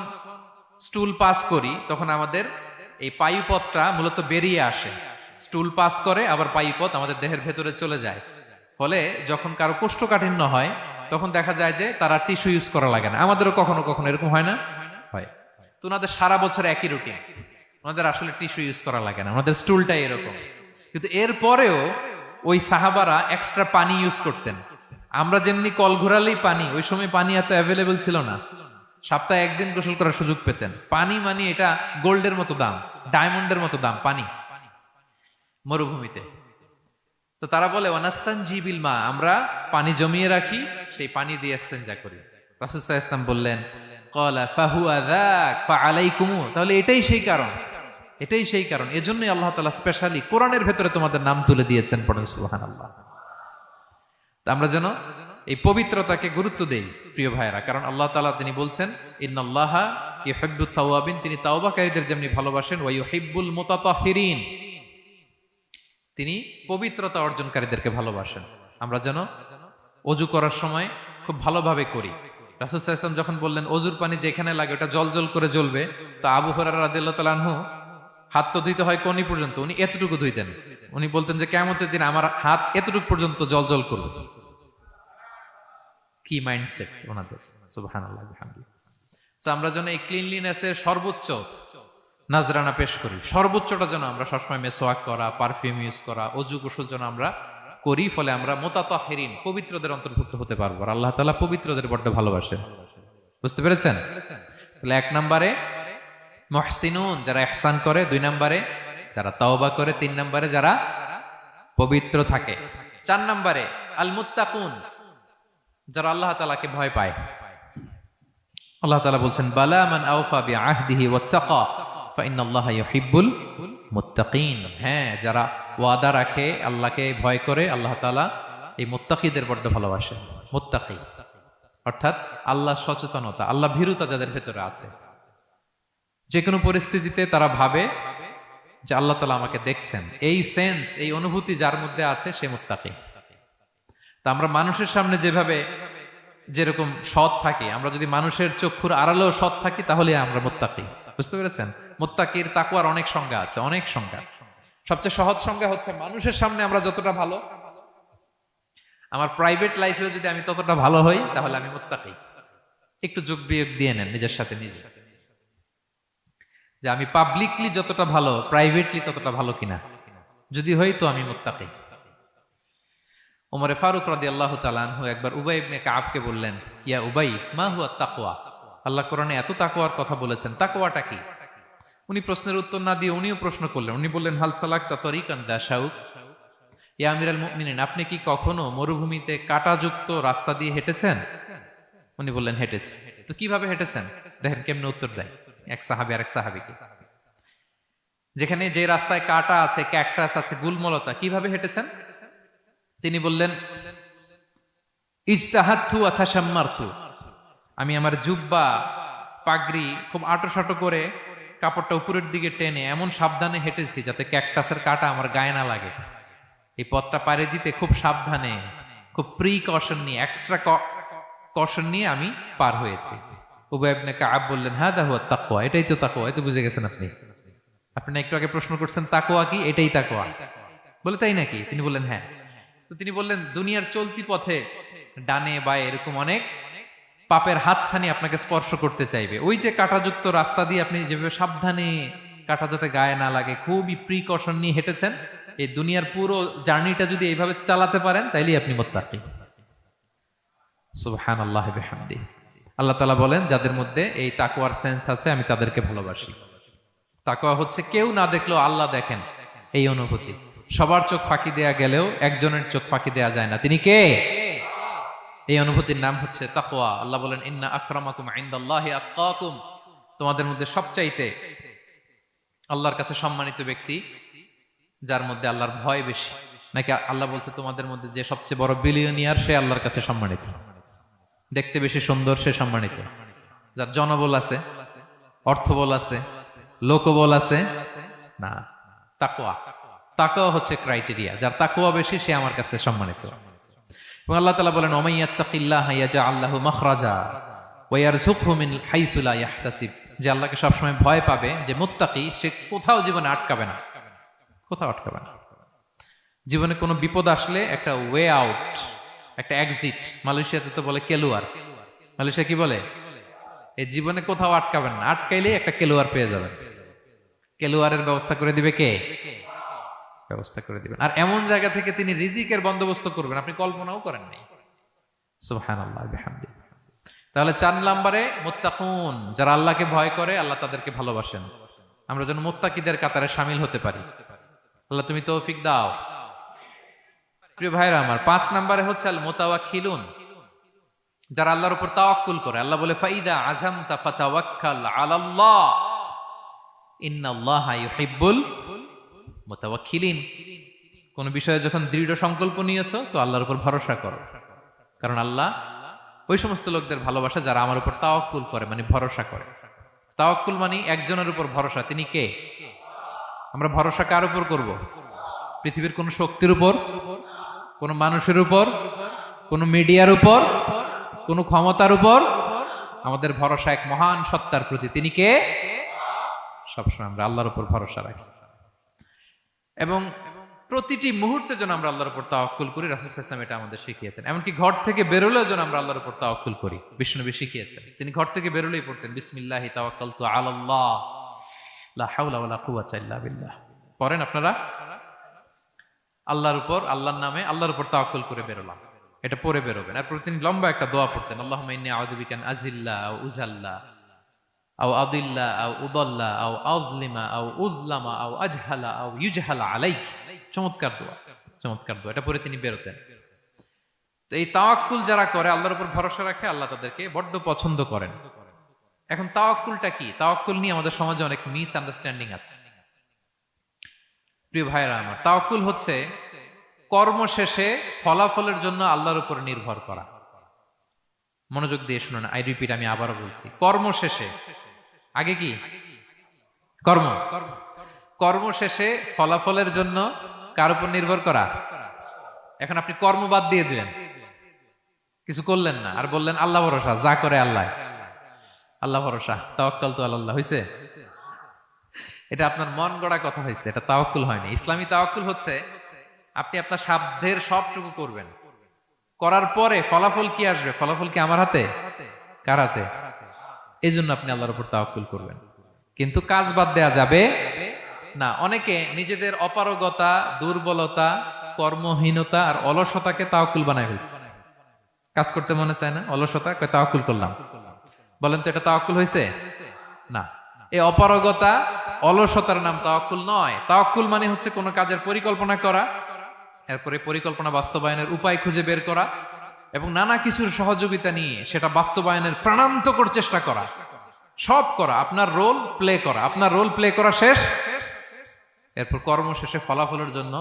স্টুল পাস করি, তখন আমাদের এই পায়ুপথটা মূলত বেরিয়ে আসে। স্টুল পাস করে, আবার পায়ুপথ আমাদের দেহের ভেতরে চলে যায়। ফলে যখন কারো কোষ্ঠকাঠিন্য হয়, তখন দেখা যায় যে তারা টিস্যু ইউজ করা লাগে না। আমাদেরও কখনো কখনো এরকম হয় না? হয়। তো ওনাদের সারা বছর একই রুটিন, ওনাদের আসলে টিস্যু ইউজ করা লাগে না, ওনাদের স্টুলটাই এরকম। কিন্তু এরপরেও ওই সাহাবারা এক্সট্রা পানি ইউজ করতেন। আমরা যেমনি কল ঘোরালেই পানি, ওই সময় পানি এত অ্যাভেলেবল ছিল না, সপ্তাহে একদিন গোসল করার সুযোগ পেতেন। পানি মানে এটা গোল্ডের মতো দাম, ডায়মন্ডের মতো দাম পানি মরুভূমিতে। তো তারা বলে, ওয়ানাস্তানজি বিল মা, আমরা পানি জমিয়ে রাখি, সেই পানি দিয়ে ইস্তেনজা করি। রাসূল সাল্লাল্লাহু আলাইহি ওয়াসাল্লাম বললেন, ক্বালা ফাহুয়া যাক ফাআলাইকুমু, তাহলে এটাই সেই কারণ, এটাই সেই কারণ। এজন্যই আল্লাহ তাআলা স্পেশালি কোরআনের ভেতরে তোমাদের নাম তুলে দিয়েছেন। পড়েন সুবহানাল্লাহ। তা আমরা যেন এই পবিত্রতাকে গুরুত্ব দেই প্রিয় ভাইয়েরা, কারণ আল্লাহ তাআলা তিনি বলছেন, ইন্নাল্লাহা ইউহিব্বুত তাওয়াবিন, তিনি তাওবাকারীদের যেমনি ভালোবাসেন, ওয়া ইউহিব্বুল মুতাতাহহিরিন, তিনি পবিত্রতা অর্জনকারীদেরকে ভালোবাসেন। আমরা যেন ওযু করার সময় খুব ভালোভাবে করি। রাসূল সাল্লাল্লাহু আলাইহি ওয়াসাল্লাম যখন বললেন অজুর পানি যেখানে লাগে ওটা জল জল করে জ্বলবে, তো আবু হুরায়রা রাদিয়াল্লাহু তাআলা আনহু হাত তো ধুইতে হয় কোনি পর্যন্ত, উনি এতটুকু ধুইতেন। উনি বলতেন যে কিয়ামতের দিন আমার হাত এতটুকু পর্যন্ত জল জল করবে। কি মাইন্ডসেট ওনাদের! সুবহানাল্লাহ বিহামদিহি। সো আমরা যেন এই ক্লিনলিনেসের সর্বোচ্চ নাজরানা পেশ করি, সর্বোচ্চটা যেন আমরা সবসময় মেসওয়াক করা, পারফিউম ইউজ করা, অজু গোসল যেন আমরা করি। ফলে আমরা মুতাতাহহিরিন, পবিত্রদের অন্তর্ভুক্ত হতে পারবো। আর আল্লাহ তাআলা পবিত্রদের বড্ড ভালোবাসেন। বুঝতে পেরেছেন? তাহলে 1 নম্বরে মুহসিনুন, যারা ইহসান করে; 2 নম্বরে যারা তাওবা করে; 3 নম্বরে যারা পবিত্র থাকে; 4 নম্বরে আল মুত্তাকুন, যারা আল্লাহ তাআলাকে ভয় পায়। আল্লাহ তাআলা বলছেন, বালা মান আওফা বিআহদিহি ওয়াত্তাকা ফাইন্নাল্লাহা ইউহিব্বুল মুত্তাকিন, হ্যাঁ, যারা ওয়াদা রাখে, আল্লাহকে ভয় করে, আল্লাহ তাআলা এই মুত্তাকিদের বড্ড ভালোবাসে। মুত্তাকি অর্থাৎ আল্লাহ সচেতনতা, আল্লাহ ভীরুতা যাদের ভেতরে আছে, যে কোনো পরিস্থিতিতে তারা ভাবে যে আল্লাহ তাআলা আমাকে দেখছেন, এই সেন্স, এই অনুভূতি যার মধ্যে আছে সে মুত্তাকি। তা আমরা মানুষের সামনে যেভাবে যেরকম সৎ থাকি, আমরা যদি মানুষের চক্ষুর আড়ালেও সৎ থাকি তাহলে আমরা মুত্তাকি। বুঝতে পেরেছেন? মুত্তাকির তাকওয়ার অনেক সংজ্ঞা আছে, অনেক সংজ্ঞা। সবচেয়ে সহজ সংজ্ঞা হচ্ছে মানুষের সামনে আমরা যতটা ভালো, আমার প্রাইভেট লাইফেও যদি আমি ততটা ভালো হই তাহলে আমি মুত্তাকি। একটু যোগ বিয়োগ দিয়ে নেন নিজের সাথে নিজে, যে আমি পাবলিকলি যতটা ভালো প্রাইভেটলি ততটা ভালো কিনা। যদি হই তো আমি মুত্তাকি। ওমরে ফারুক রাদিয়াল্লাহু তাআলা আনহু একবার উবাই ইবনে কাবকে বললেন, ইয়া উবাই, মা হুয়া তাকওয়া? আল্লাহ কোরআনে এত তাকওয়ার কথা বলেছেন, তাকওয়াটা কি? উনি প্রশ্নের উত্তর না দিয়ে উনিও প্রশ্ন করলেন। উনি বললেন, হাল সালাকতা তরিকান দা শাউক? ইয়া আমিরাল মুমিনিন, আপনি কি কখনো মরুভূমিতে কাঁটাযুক্ত রাস্তা দিয়ে হেঁটেছেন? উনি বললেন, হেঁটেছি। তো কিভাবে হেঁটেছেন? দেখেন কেমনে উত্তর দেয় এক সাহাবী আরেক সাহাবীকে। যেখানে যে রাস্তায় কাঁটা আছে, ক্যাকটাস আছে, গুলমলতা, কিভাবে হেঁটেছেন? তিনি বললেন, ইজতাহাদতু ওয়া তাশাম্মারতু, আমি আমার জুব্বা পাগড়ি খুব আঁটোসাঁটো করে কাপড়টা উপরের দিকে টেনে এমন সাবধানে হেঁটেছি যাতে ক্যাকটাসের কাঁটা আমার গায়ে না লাগে। এই পথটা পাড়ি দিতে খুব সাবধানে, খুব প্রিকশন নিয়ে, এক্সট্রা কশন নিয়ে আমি পার হয়েছি। উবাই ইবনে কাব বললেন, হাদা হুয়া তাকওয়া, এটাই তো তাকওয়া। এই তো বুঝে গেছেন আপনি। আপনি একটু আগে প্রশ্ন করছেন তাকওয়া কি, এটাই তাকওয়া। বলে, তাই নাকি? তিনি বললেন, হ্যাঁ। তো তিনি বললেন, দুনিয়ার চলতি পথে ডানে বায়ে এরকম অনেক পাপের হাতছানি আপনাকে স্পর্শ করতে চাইবে। ওই যে কাঁটাযুক্ত রাস্তা দিয়ে আপনি যেভাবে সাবধানে, কাঁটা যাতে গায়ে না লাগে, খুবই প্রিকশন নিয়ে হেঁটেছেন, এই দুনিয়ার পুরো জার্নিটা যদি এইভাবে চালাতে পারেন তাইলেই আপনি মুত্তাকি। সুবহানাল্লাহি ওয়া বিহামদিহি। আল্লাহ তাআলা বলেন, যাদের মধ্যে এই তাকওয়ার সেন্স আছে আমি তাদেরকে ভালোবাসি। তাকওয়া হচ্ছে কেউ না দেখলেও আল্লাহ দেখেন, এই অনুভূতি। সবার চোখ ফাঁকি দেয়া গেলেও একজনের চোখ ফাঁকি দেয়া যায় না। তিনি কে? এই অনুভূতির নাম হচ্ছে তাকওয়া। আল্লাহ বলেন, ইন্না আকরামাকুম ইনদাল্লাহি আতকাকুম, তোমাদের মধ্যে সবচাইতে আল্লাহর কাছে সম্মানিত ব্যক্তি যার মধ্যে আল্লাহর ভয় বেশি। নাকি আল্লাহ বলছে তোমাদের মধ্যে যে সবচেয়ে বড় বিলিয়নিয়ার সে আল্লাহর কাছে সম্মানিত, দেখতে বেশি সুন্দর সে সম্মানিত, যার জনবল আছে, অর্থবল আছে, লোকবল আছে না। তাকওয়া, তাকওয়া হচ্ছে ক্রাইটেরিয়া। যার তাকওয়া বেশি সে আমার কাছে সম্মানিত। এবং আল্লাহ তাআলা বলেন, ওয়া মাইয়াত্তাকিল্লাহা ইয়াজআল লাহু মাখরাজা ওয়া ইয়ারযুকহু মিন হাইসু লা ইয়াহতাসিব, যে আল্লাহকে সবসময় ভয় পাবে, যে মুত্তাকি, সে কোথাও জীবনে আটকাবে না, কোথাও আটকাবে না। জীবনে কোনো বিপদ আসলে একটা ওয়ে আউট, একটা এক্সিট। মালয়েশিয়াতে তো বলে কেলুয়ার। মালয়েশিয়া কি বলে? এই জীবনে কোথাও আটকাবেন না, আটকাইলেই একটা কেলুয়ার পেয়ে যাবেন। কেলুয়ারের ব্যবস্থা করে দিবে কে? ব্যবস্থা করে দিবেন। আর এমন জায়গা থেকে তিনি রিজিকের বন্দোবস্ত করবেন আপনি কল্পনাও করেন নাই। সুবহানাল্লাহি বিহামদিহি। তাহলে 4 নম্বরে মুত্তাকুন, যারা আল্লাহকে ভয় করে আল্লাহ তাদেরকে ভালোবাসেন। আমরা যেন মুত্তাকিদের কাতারে শামিল হতে পারি। আল্লাহ তুমি তৌফিক দাও। প্রিয় ভাইরা আমার, 5 নম্বরে হচ্ছে আল মুতাওয়াক্কিলুন, যারা আল্লাহর উপর তাওয়াক্কুল করে। আল্লাহ বলে, ফাইদা আযামতা ফাতাওয়াক্কাল আলাল্লাহ ইন্নাল্লাহা ইউহিব্বুল মুতাওয়াক্কিলিন। কোন বিষয়ে যখন দৃঢ় সংকল্প নিয়েছো তো আল্লাহর উপর ভরসা করো, কারণ আল্লাহ ওই সমস্ত লোকদের ভালোবাসা যারা আমার উপর তাওয়াক্কুল করে, মানে ভরসা করে। তাওয়াক্কুল মানে একজনের উপর ভরসা। তিনি কে? আমরা ভরসা কার উপর করব? পৃথিবীর কোন শক্তির উপর, কোন মানুষের উপর, কোন মিডিয়ার উপর, কোন ক্ষমতার উপর? আমাদের ভরসা এক মহান সত্তার প্রতি। তিনি কে? সবসময় আমরা আল্লাহর উপর ভরসা রাখি এবং প্রতিটি মুহূর্তে যেন আমরা আল্লাহর উপর তাওয়াক্কুল করি। রাসূল সাল্লাল্লাহু আলাইহি ওয়াসাল্লাম এটা আমাদের শিখিয়েছেন। এমনকি ঘর থেকে বেরোলেও যেন আমরা আল্লাহর উপর তাওয়াক্কুল করি, বিশ্বনবী শিখিয়েছেন। তিনি ঘর থেকে বেরোলেই পড়তেন, বিসমিল্লাহি তাওয়াক্কালতু আলাল্লাহ লা হাওলা ওয়ালা কুওয়াতা ইল্লা বিল্লাহ। পড়েন আপনারা? আল্লাহর উপর, আল্লাহর নামে, আল্লাহর উপর তাওয়াক্কুল করে বেরোলাম, এটা পড়ে বেরোবেন। আর প্রতিদিন লম্বা একটা দোয়া পড়তেন, আল্লাহুম্মা ইন্নী আউযু বিকা আন আযিল্লা আও উযাল্লা আও আদিল্লা আও উদাল্লা আও আযলিমা আও উযলামা আও আজহালা আও ইউজহালা আলাই। চমৎকার দোয়া, চমৎকার দোয়া। এটা পরে তিনি বেরোতেন। তো এই তাওয়াক্কুল যারা করে, আল্লাহর উপর ভরসা রাখে, আল্লাহ তাদেরকে বড্ড পছন্দ করেন। এখন তাওয়াক্কুলটা কি? তাওয়াক্কুল নিয়ে আমাদের সমাজে অনেক মিস আন্ডারস্ট্যান্ডিং আছে। প্রিয় ভাইরা আমার, তাওয়াক্কুল হচ্ছে কর্ম শেষে ফলাফলের জন্য আল্লাহর উপর নির্ভর করা। মনোযোগ দিয়ে শুনুন, আই রিপিট, আমি আবারও বলছি, কর্ম শেষে আগে কি কর্ম, কর্ম শেষে ফলাফলের জন্য কার উপর নির্ভর করা। এখন আপনি কর্ম বাদ দিয়ে দিলেন, কিছু করলেন না, আর বললেন আল্লাহ ভরসা, যা করে আল্লাহ, আল্লাহ ভরসা, তাওয়াক্কালতু আলাল্লাহ হয়েছে? এটা আপনার মন গড়া কথা হয়েছে, এটা তাওয়াক্কুল হয়নি। ইসলামী তাওয়াক্কুল হচ্ছে আপনি আপনার সাধ্যের সবটুকু করবেন, করার পরে ফলাফল কি আসবে, ফলাফল কি আমার হাতে, কার হাতে? এই জন্য আপনি আল্লাহর উপর তাওয়াক্কুল করবেন, কিন্তু কাজ বাদ দেয়া যাবে না। অনেকে নিজেদের অপারগতা, দুর্বলতা, কর্মহীনতা আর অলসতাকে তাওয়াক্কুল বানায় ফেলছে। কাজ করতে মনে চায় না, অলসতা, তাওয়াক্কুল করলাম। বলেন তো এটা তাওয়াক্কুল হয়েছে? না। এই অপারগতা, অলসতার নাম তাওয়াক্কুল নয়। তাওয়াক্কুল মানে হচ্ছে কোনো কাজের পরিকল্পনা করা, এরপরে পরিকল্পনা বাস্তবায়নের উপায় খুঁজে বের করা এবং নানা কিছুর সহযোগিতা নিয়ে সেটা বাস্তবায়নের প্রাণান্তকর চেষ্টা করা, সব করা, আপনার রোল প্লে করা। আপনার রোল প্লে করা শেষ, এরপর কর্ম শেষে ফলাফলের জন্য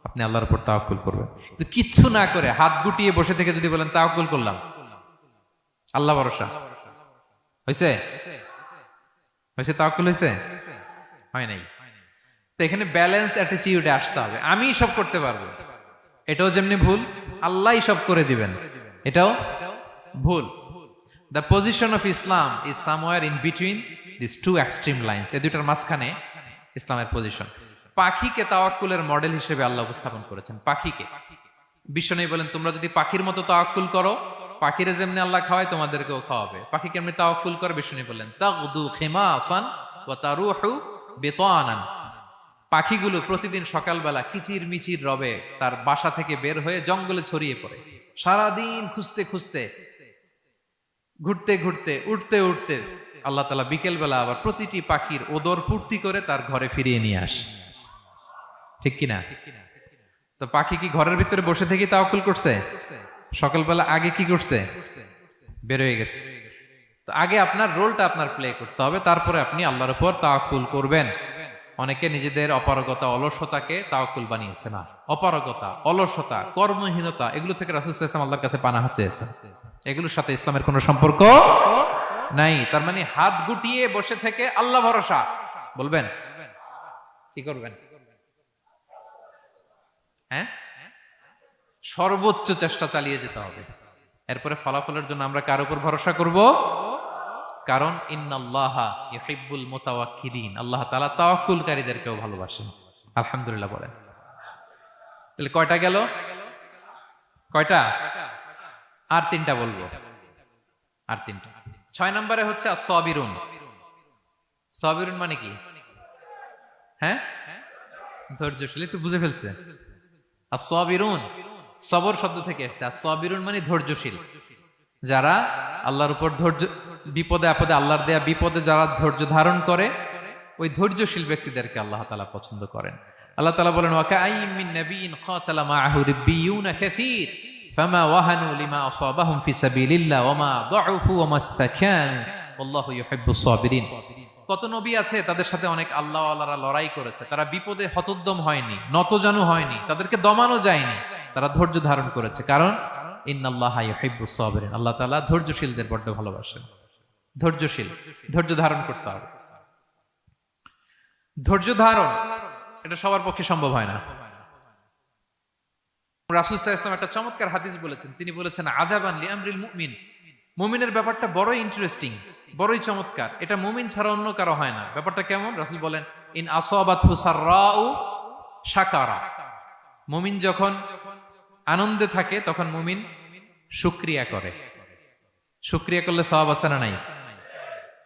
আপনি আল্লাহর উপর তাওয়াক্কুল করবেন। কিন্তু কিচ্ছু না করে হাত গুটিয়ে বসে থেকে যদি বলেন তাওয়াক্কুল করলাম, আল্লাহ ভরসা, হয়েছে? হয়েছে? তাওয়াক্কুল হয়েছে? হয় নাই। তো এখানে ব্যালেন্স অ্যাটিটিউডে আসতে হবে। আমি সব করতে পারবো, এটাও যেমনি ভুল, আল্লাহই সব করে দিবেন, এটাও ভুল। The position of Islam is somewhere in between this two extreme lines. এই দুইটার মাঝখানে ইসলামের পজিশন। পাখিকে তাওয়াক্কুলের মডেল হিসেবে আল্লাহ উপস্থাপন করেছেন। পাখিকে বিশ্বনবী বলেন, তোমরা যদি পাখির মতো তাওয়াক্কুল করো, পাখিরে যেমনি আল্লাহ খাওয়ায় তোমাদেরকেও খাওয়াবে। পাখি কেমনি তাওয়াক্কুল করে বিশ্বনবী বললেন, তাগদু খিমাসান ওয়া তারুহু বিতানান। পাখিগুলো প্রতিদিন সকালবেলা কিচির মিচির রবে তার বাসা থেকে বের হয়ে জঙ্গলে ছড়িয়ে পড়ে, সারাদিন খুঁজতে খুঁজতে, ঘুরতে ঘুরতে, উঠতে উঠতে আল্লাহ তাআলা বিকেল বেলা আবার প্রতিটি পাখির ওদর পূর্তি করে তার ঘরে ফিরিয়ে নিয়ে আসে। ঠিক কিনা? তো পাখি কি ঘরের ভিতরে বসে থেকে তাওয়াক্কুল করছে? সকালবেলা আগে কি করছে? বের হয়ে গেছে। তো আগে আপনার রোলটা আপনার প্লে করতে হবে, তারপরে আপনি আল্লাহর উপর তাওয়াক্কুল করবেন। অনেকে নিজেদের অপারগতা, অলসতাকে তাওয়াক্কুল বানিয়েছে। না, অপারগতা, অলসতা, কর্মহীনতা, এগুলো থেকে রাসূল সাল্লাল্লাহু আলাইহি ওয়াসাল্লাম আল্লাহর কাছে পানাহ চেয়েছেন। এগুলোর সাথে ইসলামের কোনো সম্পর্ক নাই। তার মানে হাত গুটিয়ে বসে থেকে আল্লাহ ভরসা বলবেন, কি করবেন? হ্যাঁ, সর্বোচ্চ চেষ্টা চালিয়ে যেতে হবে। এরপরে ফলাফলের জন্য আমরা কার উপর ভরসা করব? কারণ ইন্নাল্লাহা ইউহিব্বুল মুতাওয়াক্কিলিন, আল্লাহ তাআলা তাওয়াক্কুলকারীদেরকেও ভালোবাসেন। আলহামদুলিল্লাহ বলেন। তাহলে কয়টা গেল? কয়টা? আর তিনটা বলবো, আর তিনটা। 6 নম্বরে হচ্ছে as-সাবিরুন। সাবিরুন মানে কি? হ্যাঁ, ধৈর্যশীল। একটু বুঝে ফেলছে? as-সাবিরুন সবর শব্দ থেকে এসেছে। as-সাবিরুন মানে ধৈর্যশীল, যারা আল্লাহর উপর ধৈর্য, বিপদে আপদে, আল্লাহর দেয়া বিপদে যারা ধৈর্য ধারণ করে, ওই ধৈর্যশীল ব্যক্তিদেরকে আল্লাহ তাআলা পছন্দ করেন। আল্লাহ তাআলা বলেন, ওয়া কাআইয়্যিম মিন নাবিয়্যিন ক্বাতালা মাআহু রিব্বিয়ুনা কাসীর ফামা ওয়াহানু লিমা আসাবাহুম ফি সাবিলিল্লাহ ওয়া মা দুউফু ওয়া মাস্তাকানু আল্লাহু ইউহিব্বুস সাবিরিন। কত নবী আছে, তাদের সাথে অনেক আল্লাহওয়ালারা লড়াই করেছে, তারা বিপদে হতোদ্যম হয়নি, নতজানু হয়নি, তাদেরকে দমানো যায়নি, তারা ধৈর্য ধারণ করেছে। কারণ ইন্নাল্লাহা ইউহিব্বুস সাবিরিন, আল্লাহ তাআলা ধৈর্যশীলদের বড় ভালোবাসেন। ধৈর্যশীল, ধৈর্য ধারণ করতে হবে। ধৈর্য ধারণ এটা সবার পক্ষে সম্ভব হয় না। রাসূল সাল্লাল্লাহু আলাইহি ওয়াসাল্লাম একটা চমৎকার হাদিস বলেছেন। তিনি বলেছেন, আজাবান লিআমরিল মুমিন, মুমিনের ব্যাপারটা বড়ই ইন্টারেস্টিং, বড়ই চমৎকার, এটা মুমিন ছাড়া অন্য কারো হয় না। ব্যাপারটা কেমন? রাসূল বলেন, ইন আসাবাতহু সাররাউ শাকারা, মুমিন যখন আনন্দে থাকে তখন মুমিন শুকরিয়া করে। শুকরিয়া করলে সওয়াব আছে না নাই?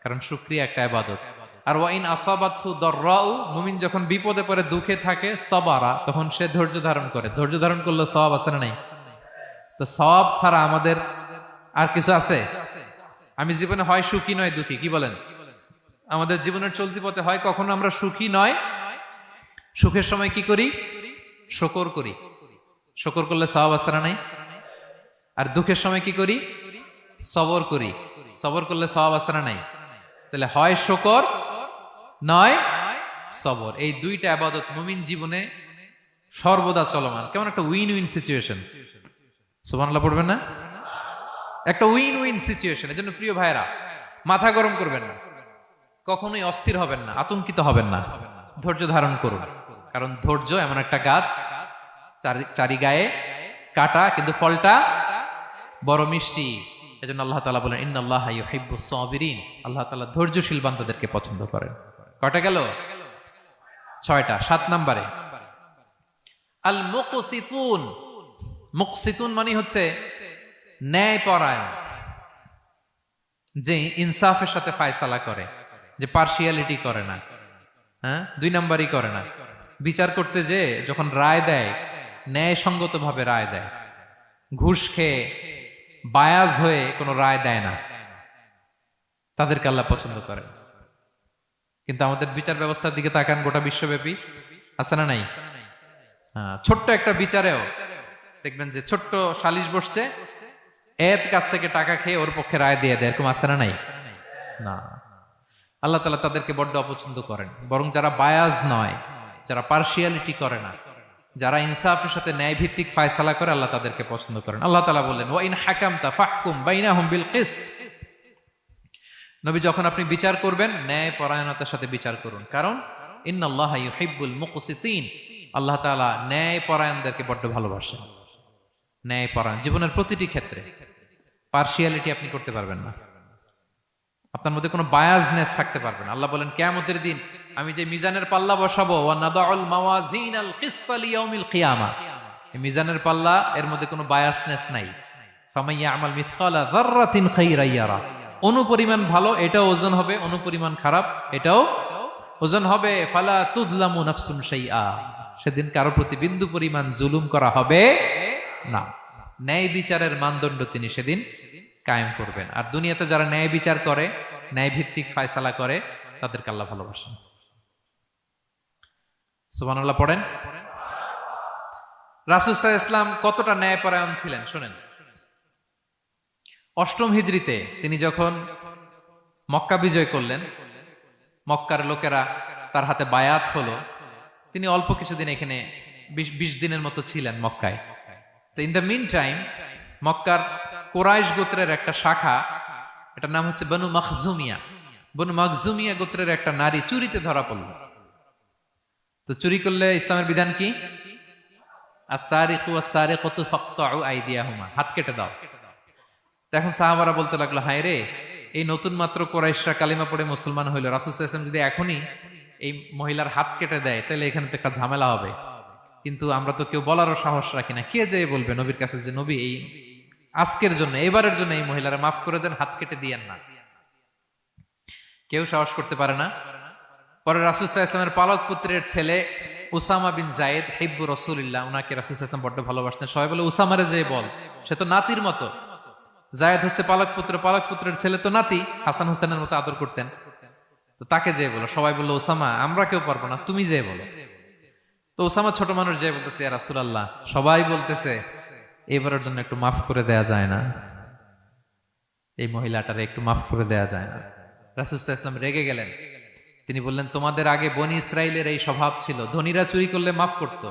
কারণ শুকরিয়া একটা ইবাদত। আর ওয়া ইন আসাবাতহু দাররাউ, মুমিন যখন বিপদে পড়ে, দুঃখে থাকে, সাবারা, তখন সে ধৈর্য ধারণ করে। ধৈর্য ধারণ করলে সওয়াব আছে না নাই? তো সওয়াব ছাড়া আমাদের আর কিছু আছে? আমি জীবনে হয় সুখী নয় দুঃখী, কি বলেন? আমাদের জীবনের চলতি পথে হয় কখনো আমরা সুখী নয়, সুখের সময় কি করি? শুকর করি। শুকর করলে সওয়াব আছে না নাই? আর দুঃখের সময় কি করি? সবর করি। সবর করলে সওয়াব আছে না নাই? তাহলে হয় শুকর, নয় সবর। এই দুইটা ইবাদত মুমিন জীবনে সর্বদা চলমান। কেমন একটা উইন উইন সিচুয়েশন। সুবহানাল্লাহ পড়বেন না? একটা উইন উইন সিচুয়েশন। এজন্য প্রিয় ভাইরা, মাথা গরম করবেন না, কখনোই অস্থির হবেন না, আতঙ্কিত হবেন না, ধৈর্য ধারণ করুন। কারণ ধৈর্য এমন একটা গাছ, চারি গায়ে কাটা, কিন্তু ফলটা বড় মিষ্টি। এজন্য আল্লাহ তাআলা বলেন ইন্নাল্লাহা ইউহিব্বুস সাবিরিন। আল্লাহ তাআলা ধৈর্যশীল বান্দাদেরকে পছন্দ করেন। কয়টা গেল? 6টা। 7 নম্বরে আল মুকসিতুন। মুকসিতুন মানে হচ্ছে ন্যায়পরায়ণ, যে ইনসাফের সাথে ফায়সালা করে, যে পার্সিয়ালিটি করে না, হ্যাঁ, 2 নাম্বারই করে না। বিচার করতে যে যখন রায় দেয়, ন্যায়সঙ্গত ভাবে রায় দেয়, ঘুষ খেয়ে বায়াজ হয়ে কোনো রায় দেয় না, তাদেরকে আল্লাহ পছন্দ করেন। কিন্তু আমাদের বিচার ব্যবস্থার দিকে তাকান, গোটা বিশ্বব্যাপী আছে না নাই? ছোট্ট একটা বিচারেও দেখবেন যে ছোট্ট সালিশ বসছে, এর কাছ থেকে টাকা খেয়ে ওর পক্ষে রায় দিয়ে দেয়, এরকম আছে না নাই? না, আল্লাহ তাআলা তাদেরকে বড্ড অপছন্দ করেন। বরং যারা বায়াজ নয়, যারা পার্সিয়ালিটি করে না, যারা ইনসাফের সাথে ন্যায় ভিত্তিক ফায়সালা করে, আল্লাহ তাদেরকে পছন্দ করেন। আল্লাহ তাআলা বলেন ওয়া ইন হাকামতা ফাহকুম বাইনাহুম বিল কিসত। নবী, যখন আপনি বিচার করবেন, ন্যায় পরায়ণতার সাথে বিচার করুন। কারণ ইন্নাল্লাহা ইউহিব্বুল মুকসিতিন। আল্লাহ তাআলা ন্যায় পরায়ণদেরকে বড্ড ভালোবাসেন। ন্যায় পরায়ণ জীবনের প্রতিটি ক্ষেত্রে। পার্সিয়ালিটি আপনি করতে পারবেন না, আপনার মধ্যে কোনো বায়াসনেস থাকতে পারবে না। আল্লাহ বলেন কিয়ামতের দিন আমি যে মিজানের পাল্লা বসাবো, ওয়া নাদাউল মাওয়াজিনাল কিসতা লিয়াউমিল কিয়ামা, এই মিজানের পাল্লা, এর মধ্যে কোনো বায়াসনেস নাই। ফামাইয়ামাল মিসকালা যাররাতিন খাইরান ইয়ারা। অনুপরিমাণ ভালো এটাও ওজন হবে, অনুপরিমাণ খারাপ এটাও ওজন হবে। ফালা তুযলামু নাফসুন শাইআ। সেদিন কারো প্রতি বিন্দু পরিমাণ জুলুম করা হবে না। ন্যায় বিচারের মানদণ্ড তিনি সেদিন কায়েম করবেন। আর দুনিয়াতে যারা ন্যায় বিচার করে, ন্যায় ভিত্তিক ফায়সালা করে, তাদেরকে আল্লাহ ভালোবাসেন। সুবহানাল্লাহ পড়েন। রাসূল সাল্লাল্লাহু আলাইহি ওয়াসাল্লাম কতটা ন্যায়পরায়ণ ছিলেন শুনেন। 8ম হিজরিতে তিনি যখন মক্কা বিজয় করলেন, মক্কার লোকেরা তার হাতে বায়াত হলো, তিনি অল্প কিছুদিন এখানে 20 দিনের মতো ছিলেন মক্কায়। তো ইন দ্য মিন টাইম মক্কার কুরাইশ গোত্রের একটা শাখা, এটার নাম হচ্ছে বনু মখজুমিয়া। বনু মখজুমিয়া গোত্রের একটা নারী চুরিতে ধরা পড়ল। তো চুরি করলে ইসলামের বিধান কি? আস-সারিকু ওয়াস-সারিকাতু ফাকতাউ আইদিয়াহুমা, হাত কেটে দাও। এখন সাহাবারা বলতে লাগলো, হায় রে, এই নতুন মাত্র কুরাইশরা কালিমা পড়ে মুসলমান হইল, রাসূল সাল্লাল্লাহু আলাইহি ওয়াসাল্লাম যদি এখনই এই মহিলার হাত কেটে দেয়, তাহলে এখানে তো একটা ঝামেলা হবে। কিন্তু আমরা তো কেউ বলারও সাহস রাখি না। কে যে বলবে নবীর কাছে যে নবী, এই আজকের জন্য, এবারের জন্য এই মহিলারা মাফ করে দেন, হাত কেটে দিয়েন না। কেউ সাহস করতে পারে না। পরে রাসূল সাল্লাল্লাহু আলাইহি ওয়াসাল্লামের পালক পুত্রের ছেলে উসামা বিন যায়েদ হিব্বু রাসূলিল্লাহ, উনাকে রাসূল সাল্লাল্লাহু আলাইহি ওয়াসাল্লাম বড্ড ভালোবাসতেন। সবাই বলে উসামারে যে বল, সে তো নাতির মতো। যায়েদ হচ্ছে পালক পুত্র, পালক পুত্রের ছেলে তো নাতি, হাসান হোসেনের মতো আদর করতেন। তো তাকে যে বলো। সবাই বললো উসামা আমরা কেউ পারবো না, তুমি যে বলো। তো উসামা ছোট মানুষ যে বলতেছে, ইয়া রাসূলুল্লাহ, সবাই বলতেছে এবারের জন্য একটু মাফ করে দেয়া যায় না, এই মহিলাটারে একটু মাফ করে দেয়া যায় না। রাসূল সাল্লাল্লাহু আলাইহি ওয়াসাল্লাম রেগে গেলেন। তিনি বললেন, তোমাদের আগে বনি ইসরাইলের এই স্বভাব ছিল, ধনীরা চুরি করলে মাফ করত,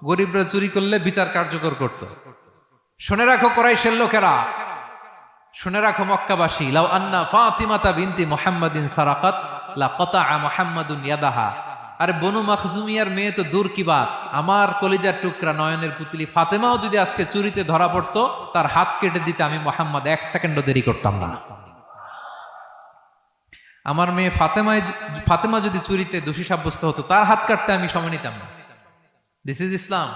গরিবরা চুরি করলে বিচার কার্যকর করত। শুনে রাখো কুরাইশের লোকেরা, শুনে রাখো মক্কাবাসী, লাউ আন্না ফাতিমাতা বিনতি মুহাম্মাদিন সারাকাত লাকাতাআ মুহাম্মাদুন ইয়াদাহা। আরে বনু মখজুমিয়ার মেয়ে তো দূর কি বাত, আমার কলিজার টুকরা নয়নের পুতলি ফাতেমাও যদি আজকে চুরিতে ধরা পড়তো, তার হাত কেটে দিতে আমি মুহাম্মদ 1 সেকেন্ডও দেরি করতাম না। আমার মেয়ে ফাতেমা যদি চুরিতে দোষী সাব্যস্ত হতো, তার হাত কাটতে আমি সময় নিতাম না। This is Islam,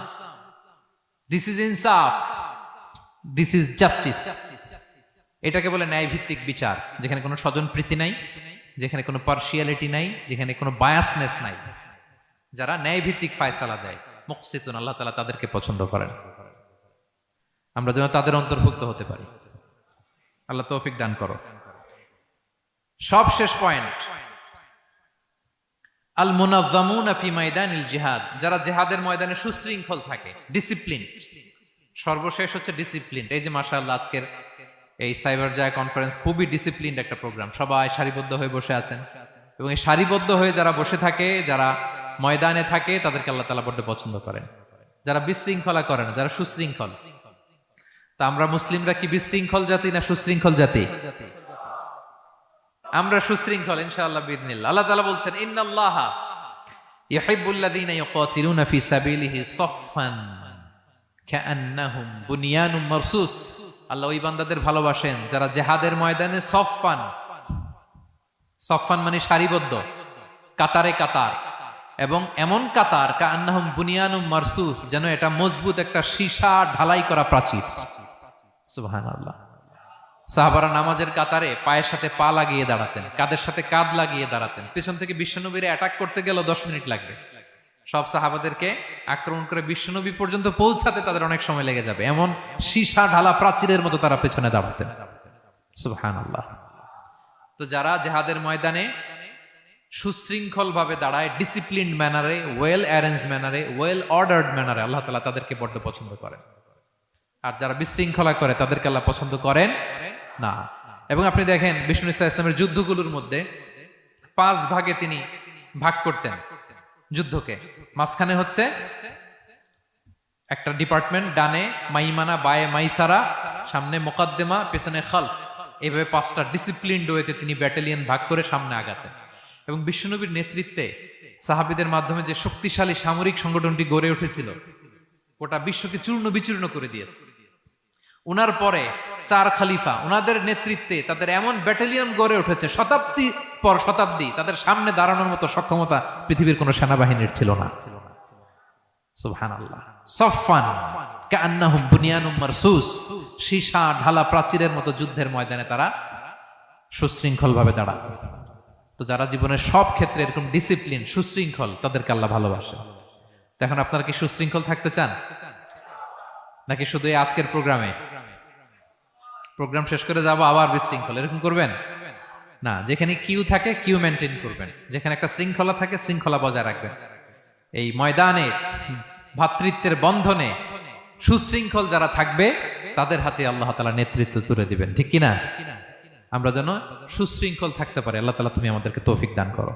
this is ইনসাফ, দিস ইজ জাস্টিস। এটাকে বলে ন্যায় ভিত্তিক বিচার, যেখানে কোনো স্বজনপ্রীতি নাই, যেখানে কোনো পার্সিয়ালিটি নাই, যেখানে কোনো বায়াসনেস নাই। যারা ন্যায় ভিত্তিক ফায়সালা দেয়, মুকসিতুন, আল্লাহ তাআলা তাদেরকে পছন্দ করেন। আমরা যেন তাদের অন্তর্ভুক্ত হতে পারি। আল্লাহ তৌফিক দান করো। সব শেষ পয়েন্ট, আল মুনাজ্জামুনা ফি মাইদানিল জিহাদ, যারা জিহাদের ময়দানে সুশৃঙ্খল থাকে, ডিসিপ্লিন। সর্বশেষ হচ্ছে ডিসিপ্লিন। এই যে মাশাআল্লাহ আজকের এই সাইবার জায়া কনফারেন্স খুবই ডিসিপ্লিনড একটা প্রোগ্রাম, সবাই সারিবদ্ধ হয়ে বসে আছেন, এবং এই সারিবদ্ধ হয়ে যারা বসে থাকে, যারা ময়দানে থাকে, তাদেরকে আল্লাহ তাআলা বড্ড পছন্দ করেন। যারা বিশৃঙ্খলা করে না, যারা সুশৃঙ্খল। তা আমরা মুসলিমরা কি বিশৃঙ্খল জাতি না সুশৃঙ্খল জাতি? আমরা সুশৃঙ্খল ইনশাআল্লাহ বিইذنিল্লাহ। আল্লাহ তাআলা বলছেন ইন্নাল্লাহা ইউহিব্বুল্লাযীনা ইউকাতিলুনা ফি সাবিলিহি সাফফান কাআন্নাহুম বুনিয়ানুম মারসুস। আল্লাহ ওই বান্দাদের ভালোবাসেন যারা জিহাদের ময়দানে সফফান, সফফান মানে সারিবদ্ধ, কাতারে কাতার, এবং এমন কাতার কাআন্নাহুম বুনিয়ানুম মারসুস, যেন এটা মজবুত একটা সীসা ঢালাই করা প্রাচীর। সুবহানাল্লাহ। সাহাবারা নামাজের কাতারে পায়ের সাথে পা লাগিয়ে দাঁড়াতেন, কাদের সাথে কাঁধ লাগিয়ে দাঁড়াতেন। পিছন থেকে বিশ্বনবীর অ্যাটাক করতে গেল 10 মিনিট লাগবে। সব সাহাবাদেরকে আক্রমণ করে বিশ্বনবী পর্যন্ত পৌঁছাতে তাদের অনেক সময় লেগে যাবে, এমন সীসা ঢালা প্রাচীরের মতো তারা পেছনে দাঁড়াতেন। সুবহানাল্লাহ। তো যারা জিহাদের ময়দানে সুশৃঙ্খল ভাবে দাঁড়ায়, ডিসিপ্লিনড ম্যানারে, ওয়েল অ্যারেঞ্জড ম্যানারে, ওয়েল অর্ডার্ড ম্যানারে, আল্লাহ তাআলা তাদেরকে বড্ড পছন্দ করেন। আর যারা বিশৃঙ্খলা করে তাদেরকে আল্লাহ পছন্দ করেন না। এবং আপনি দেখেন বিষ্ণু ইসা ইসলামের যুদ্ধগুলোর মধ্যে 5 ভাগে তিনি ভাগ করতেন যুদ্ধকে। মাঝখানে হচ্ছে একটা ডিপার্টমেন্ট, ডানে মাইমানা, বায়ে মাইসারা, সামনে মুকাদ্দেমা, পেছনে খালফ। এইভাবে 5টা ডিসিপ্লিনড ওয়েতে তিনি ব্যাটালিয়ন ভাগ করে সামনে আগাতেন। এবং বিশ্বনবীর নেতৃত্বে সাহাবীদের মাধ্যমে যে শক্তিশালী সামরিক সংগঠনটি গড়ে উঠেছিল, গোটা বিশ্বকে চূর্ণ বিচূর্ণ করে দিয়েছে। উনার পরে 4 খলিফা, উনাদের নেতৃত্বে তাদের এমন ব্যাটালিয়ন গড়ে উঠেছে, শতাব্দী পর শতাব্দী তাদের সামনে দাঁড়ানোর মতো সক্ষমতা পৃথিবীর কোন সেনাবাহিনীর ছিল না। সুবহানাল্লাহ। সাফফান কাআন্নাহুম বুনিয়ানুম মারসুস, সীসা ঢালা প্রাচীরের মতো যুদ্ধের ময়দানে তারা সুশৃঙ্খল ভাবে দাঁড়াতো। তো যারা জীবনের সব ক্ষেত্রে এরকম ডিসিপ্লিন, সুশৃঙ্খল, তাদেরকে আল্লাহ ভালোবাসে। এখন আপনারা কি সুশৃঙ্খল থাকতে চান, নাকি শুধু এই আজকের প্রোগ্রাম শেষ করে যাবো আবার বিশৃঙ্খল, এরকম করবেন না? যেখানে কিউ থাকে কিউ মেনটেন করবেন, যেখানে একটা শৃঙ্খলা থাকে শৃঙ্খলা বজায় রাখবেন। এই ময়দানে ভ্রাতৃত্বের বন্ধনে সুশৃঙ্খল যারা থাকবে তাদের হাতে আল্লাহ তাআলা নেতৃত্ব তুলে দিবেন, ঠিক কিনা? আমরা যেন সুশৃঙ্খল থাকতে পারি। আল্লাহ তাআলা তুমি আমাদেরকে তৌফিক দান করো।